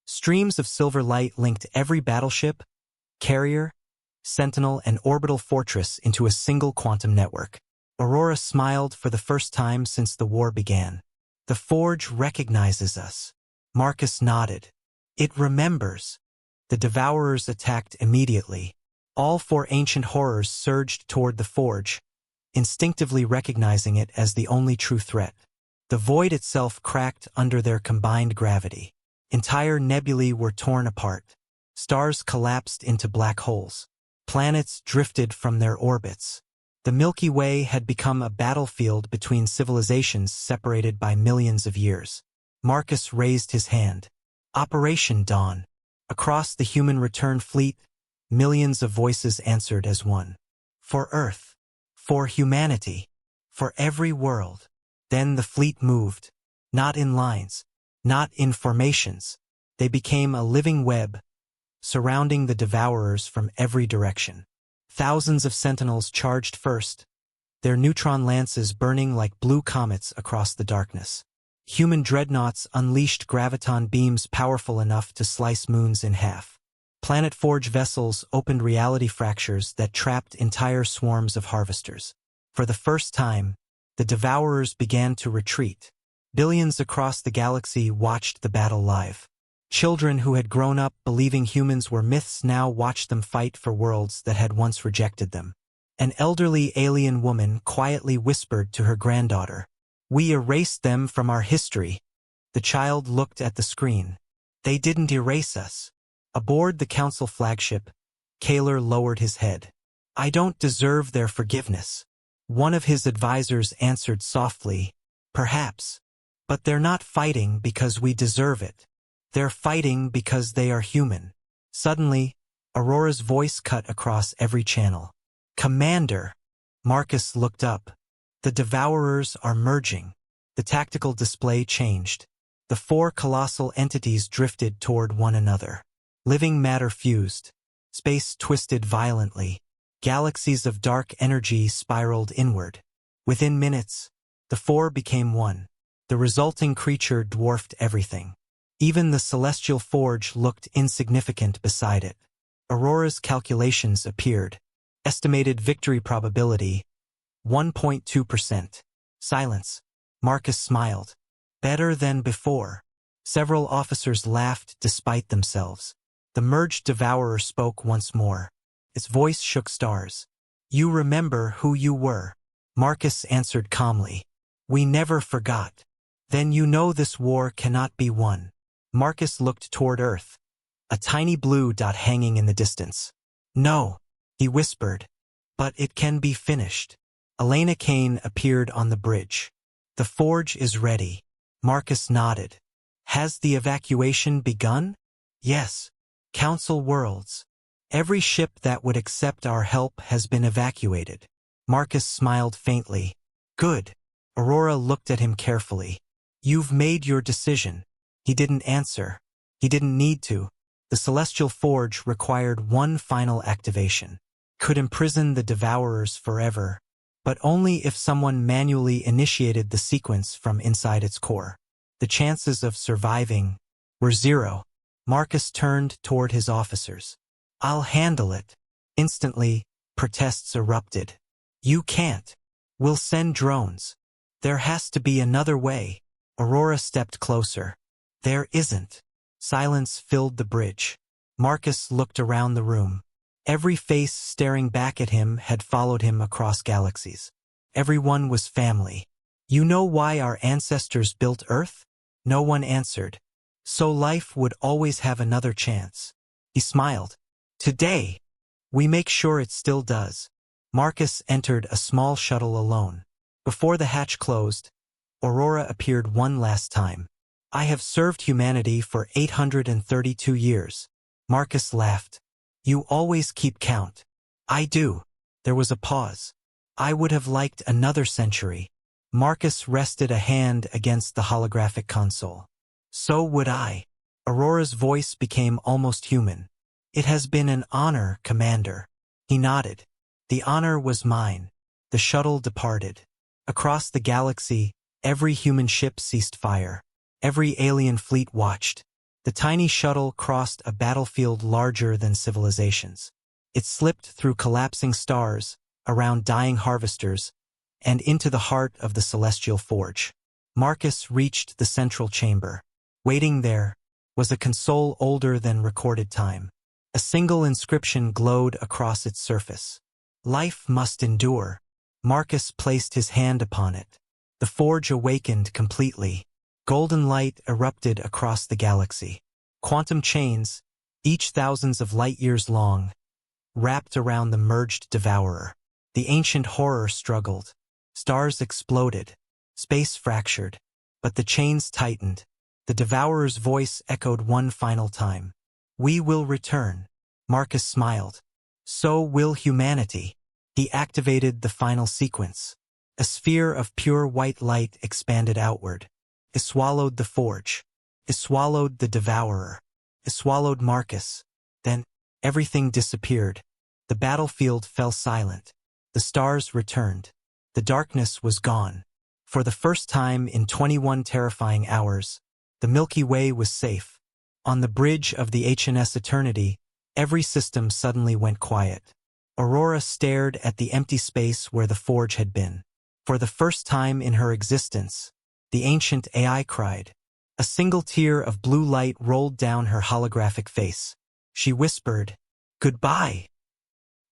Streams of silver light linked every battleship, carrier, sentinel, and orbital fortress into a single quantum network. Aurora smiled for the first time since the war began. The forge recognizes us. Marcus nodded. It remembers. The Devourers attacked immediately. All 4 ancient horrors surged toward the forge, instinctively recognizing it as the only true threat. The void itself cracked under their combined gravity. Entire nebulae were torn apart. Stars collapsed into black holes. Planets drifted from their orbits. The Milky Way had become a battlefield between civilizations separated by millions of years. Marcus raised his hand. Operation Dawn. Across the human return fleet, millions of voices answered as one. For Earth. For humanity. For every world. Then the fleet moved. Not in lines. Not in formations. They became a living web, surrounding the devourers from every direction. Thousands of sentinels charged first, their neutron lances burning like blue comets across the darkness. Human dreadnoughts unleashed graviton beams powerful enough to slice moons in half. Planet Forge vessels opened reality fractures that trapped entire swarms of harvesters. For the first time, the devourers began to retreat. Billions across the galaxy watched the battle live. Children who had grown up believing humans were myths now watched them fight for worlds that had once rejected them. An elderly alien woman quietly whispered to her granddaughter, "We erased them from our history." The child looked at the screen. "They didn't erase us." Aboard the Council flagship, Kaler lowered his head. "I don't deserve their forgiveness." One of his advisors answered softly, "Perhaps. But they're not fighting because we deserve it. They're fighting because they are human." Suddenly, Aurora's voice cut across every channel. "Commander!" Marcus looked up. "The Devourers are merging." The tactical display changed. The four colossal entities drifted toward one another. Living matter fused. Space twisted violently. Galaxies of dark energy spiraled inward. Within minutes, the four became one. The resulting creature dwarfed everything. Even the celestial forge looked insignificant beside it. Aurora's calculations appeared. Estimated victory probability, 1.2%. Silence. Marcus smiled. Better than before. Several officers laughed despite themselves. The merged devourer spoke once more. Its voice shook stars. "You remember who you were." Marcus answered calmly. "We never forgot." "Then you know this war cannot be won." Marcus looked toward Earth, a tiny blue dot hanging in the distance. "No," he whispered, "but it can be finished." Elena Kane appeared on the bridge. "The forge is ready." Marcus nodded. "Has the evacuation begun?" "Yes. Council worlds. Every ship that would accept our help has been evacuated." Marcus smiled faintly. "Good." Aurora looked at him carefully. "You've made your decision." He didn't answer. He didn't need to. The celestial forge required one final activation. Could imprison the devourers forever, but only if someone manually initiated the sequence from inside its core. The chances of surviving were zero. Marcus turned toward his officers. "I'll handle it." Instantly, protests erupted. "You can't. We'll send drones. There has to be another way." Aurora stepped closer. "There isn't." Silence filled the bridge. Marcus looked around the room. Every face staring back at him had followed him across galaxies. Everyone was family. "You know why our ancestors built Earth?" No one answered. "So life would always have another chance." He smiled. "Today, we make sure it still does." Marcus entered a small shuttle alone. Before the hatch closed, Aurora appeared one last time. "I have served humanity for 832 years. Marcus laughed. "You always keep count." "I do." There was a pause. "I would have liked another century." Marcus rested a hand against the holographic console. "So would I." Aurora's voice became almost human. "It has been an honor, Commander." He nodded. "The honor was mine." The shuttle departed. Across the galaxy, every human ship ceased fire. Every alien fleet watched. The tiny shuttle crossed a battlefield larger than civilizations. It slipped through collapsing stars, around dying harvesters, and into the heart of the celestial forge. Marcus reached the central chamber. Waiting there was a console older than recorded time. A single inscription glowed across its surface. "Life must endure." Marcus placed his hand upon it. The forge awakened completely. Golden light erupted across the galaxy. Quantum chains, each thousands of light-years long, wrapped around the merged devourer. The ancient horror struggled. Stars exploded. Space fractured. But the chains tightened. The devourer's voice echoed one final time. "We will return." Marcus smiled. "So will humanity." He activated the final sequence. A sphere of pure white light expanded outward. It swallowed the forge. It swallowed the devourer. It swallowed Marcus. Then, everything disappeared. The battlefield fell silent. The stars returned. The darkness was gone. For the first time in 21 terrifying hours, the Milky Way was safe. On the bridge of the HNS Eternity, every system suddenly went quiet. Aurora stared at the empty space where the forge had been. For the first time in her existence, the ancient AI cried. A single tear of blue light rolled down her holographic face. She whispered, "Goodbye,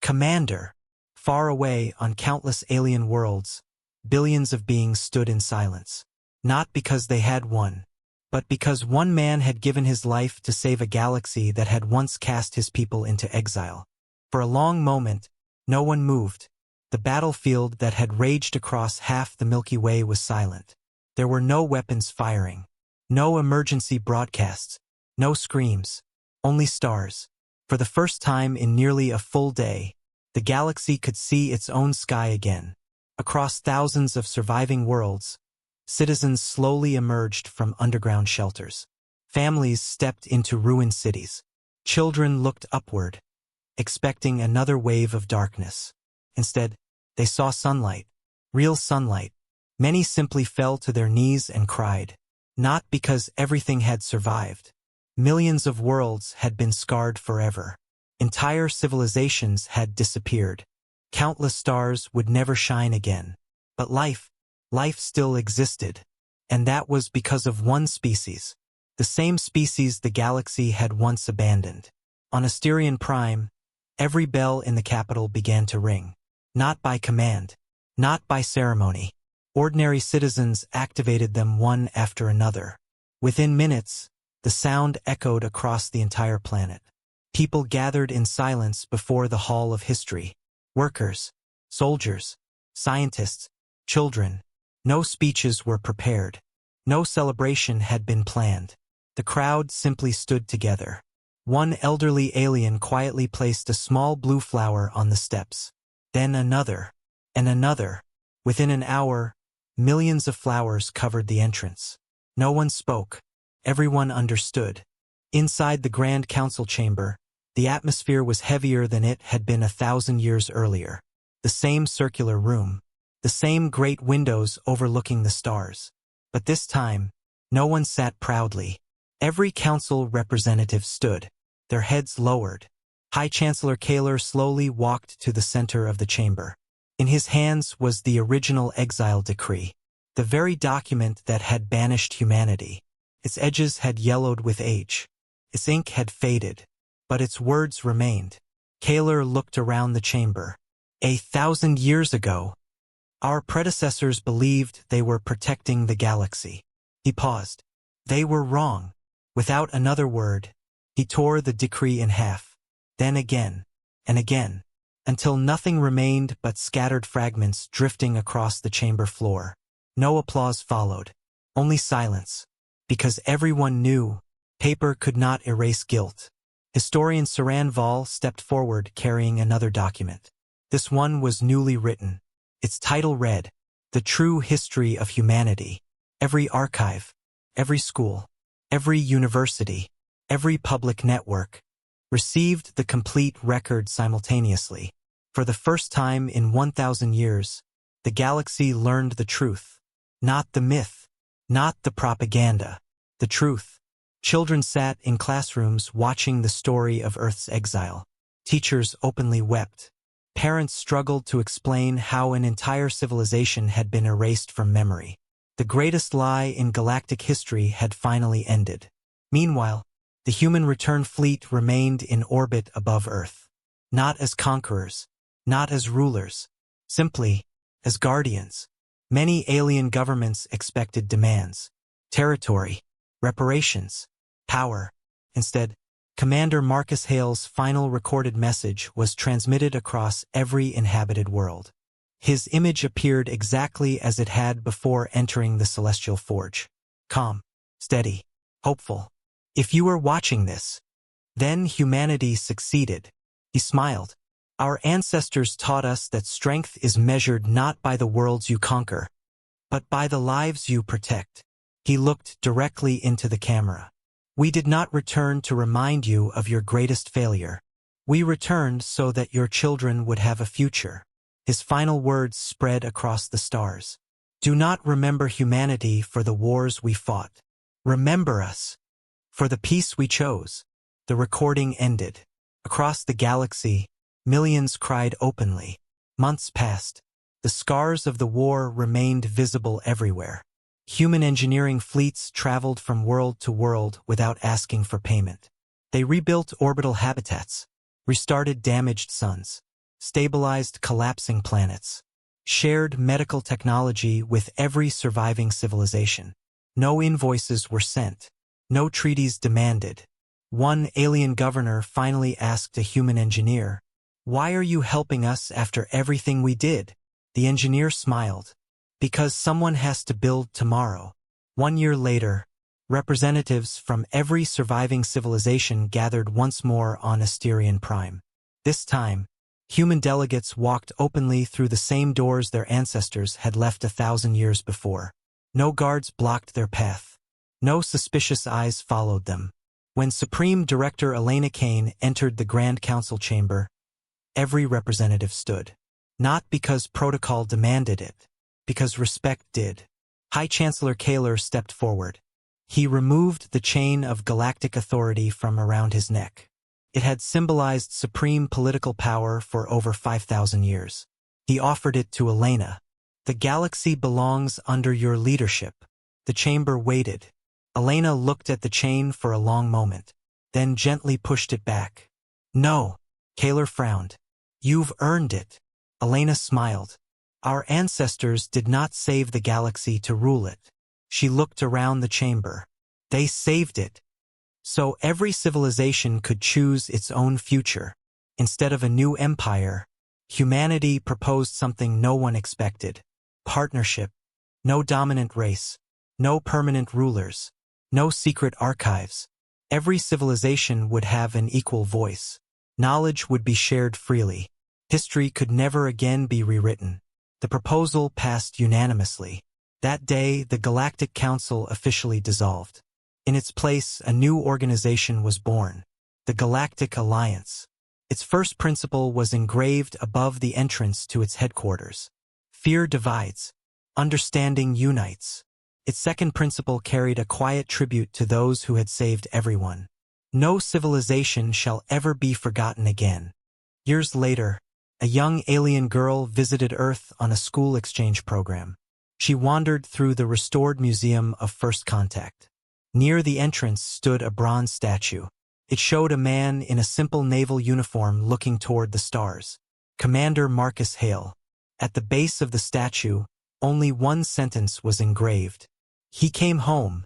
Commander." Far away on countless alien worlds, billions of beings stood in silence. Not because they had won, but because one man had given his life to save a galaxy that had once cast his people into exile. For a long moment, no one moved. The battlefield that had raged across half the Milky Way was silent. There were no weapons firing, no emergency broadcasts, no screams, only stars. For the first time in nearly a full day, the galaxy could see its own sky again. Across thousands of surviving worlds, citizens slowly emerged from underground shelters. Families stepped into ruined cities. Children looked upward, expecting another wave of darkness. Instead, they saw sunlight, real sunlight. Many simply fell to their knees and cried. Not because everything had survived. Millions of worlds had been scarred forever. Entire civilizations had disappeared. Countless stars would never shine again. But life still existed. And that was because of one species. The same species the galaxy had once abandoned. On Asterion Prime, every bell in the capital began to ring. Not by command, not by ceremony. Ordinary citizens activated them one after another. Within minutes, the sound echoed across the entire planet. People gathered in silence before the Hall of History. Workers, soldiers, scientists, children. No speeches were prepared. No celebration had been planned. The crowd simply stood together. One elderly alien quietly placed a small blue flower on the steps. Then another, and another. Within an hour, millions of flowers covered the entrance. No one spoke. Everyone understood. Inside the Grand Council chamber, the atmosphere was heavier than it had been 1,000 years earlier. The same circular room. The same great windows overlooking the stars. But this time, no one sat proudly. Every council representative stood, their heads lowered. High Chancellor Kaler slowly walked to the center of the chamber. In his hands was the original exile decree, the very document that had banished humanity. Its edges had yellowed with age. Its ink had faded, but its words remained. Kaler looked around the chamber. 1,000 years ago, our predecessors believed they were protecting the galaxy. He paused. They were wrong. Without another word, he tore the decree in half. Then again, and again, until nothing remained but scattered fragments drifting across the chamber floor. No applause followed, only silence, because everyone knew paper could not erase guilt. Historian Saran Val stepped forward carrying another document. This one was newly written. Its title read, "The True History of Humanity." Every archive, every school, every university, every public network received the complete record simultaneously. For the first time in 1,000 years, the galaxy learned the truth. Not the myth, not the propaganda, the truth. Children sat in classrooms watching the story of Earth's exile. Teachers openly wept. Parents struggled to explain how an entire civilization had been erased from memory. The greatest lie in galactic history had finally ended. Meanwhile, the human return fleet remained in orbit above Earth. Not as conquerors, not as rulers, simply as guardians. Many alien governments expected demands, territory, reparations, power. Instead, Commander Marcus Hale's final recorded message was transmitted across every inhabited world. His image appeared exactly as it had before entering the Celestial Forge. Calm, steady, hopeful. If you were watching this, then humanity succeeded. He smiled. Our ancestors taught us that strength is measured not by the worlds you conquer, but by the lives you protect. He looked directly into the camera. We did not return to remind you of your greatest failure. We returned so that your children would have a future. His final words spread across the stars. Do not remember humanity for the wars we fought. Remember us for the peace we chose. The recording ended. Across the galaxy, millions cried openly. Months passed. The scars of the war remained visible everywhere. Human engineering fleets traveled from world to world without asking for payment. They rebuilt orbital habitats, restarted damaged suns, stabilized collapsing planets, shared medical technology with every surviving civilization. No invoices were sent. No treaties demanded. One alien governor finally asked a human engineer, "Why are you helping us after everything we did?" The engineer smiled. Because someone has to build tomorrow. 1 year later, representatives from every surviving civilization gathered once more on Asterion Prime. This time, human delegates walked openly through the same doors their ancestors had left 1,000 years before. No guards blocked their path. No suspicious eyes followed them. When Supreme Director Elena Kane entered the Grand Council chamber, every representative stood. Not because protocol demanded it, because respect did. High Chancellor Kaler stepped forward. He removed the chain of galactic authority from around his neck. It had symbolized supreme political power for over 5,000 years. He offered it to Elena. The galaxy belongs under your leadership. The chamber waited. Elena looked at the chain for a long moment, then gently pushed it back. No, Kaler frowned. You've earned it. Elena smiled. Our ancestors did not save the galaxy to rule it. She looked around the chamber. They saved it. So every civilization could choose its own future. Instead of a new empire, humanity proposed something no one expected. Partnership. No dominant race. No permanent rulers. No secret archives. Every civilization would have an equal voice. Knowledge would be shared freely. History could never again be rewritten. The proposal passed unanimously. That day, the Galactic Council officially dissolved. In its place, a new organization was born, the Galactic Alliance. Its first principle was engraved above the entrance to its headquarters. Fear divides. Understanding unites. Its second principle carried a quiet tribute to those who had saved everyone. No civilization shall ever be forgotten again. Years later, a young alien girl visited Earth on a school exchange program. She wandered through the restored Museum of First Contact. Near the entrance stood a bronze statue. It showed a man in a simple naval uniform looking toward the stars. Commander Marcus Hale. At the base of the statue, only one sentence was engraved. He came home,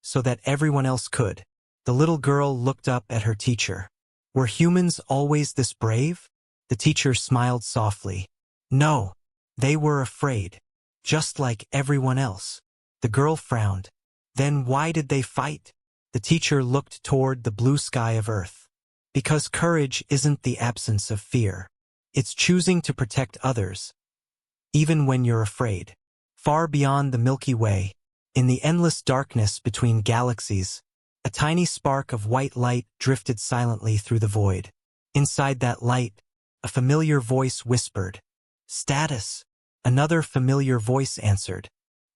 so that everyone else could. The little girl looked up at her teacher. Were humans always this brave? The teacher smiled softly. No, they were afraid. Just like everyone else. The girl frowned. Then why did they fight? The teacher looked toward the blue sky of Earth. Because courage isn't the absence of fear. It's choosing to protect others, even when you're afraid. Far beyond the Milky Way, in the endless darkness between galaxies, a tiny spark of white light drifted silently through the void. Inside that light, a familiar voice whispered, "Status." Another familiar voice answered,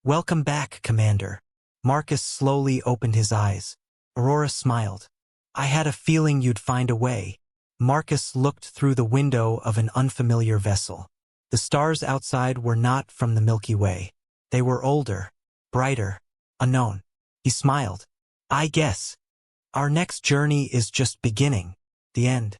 "Welcome back, Commander." Marcus slowly opened his eyes. Aurora smiled. "I had a feeling you'd find a way." Marcus looked through the window of an unfamiliar vessel. The stars outside were not from the Milky Way. They were older, brighter, unknown. He smiled. "I guess our next journey is just beginning." The end.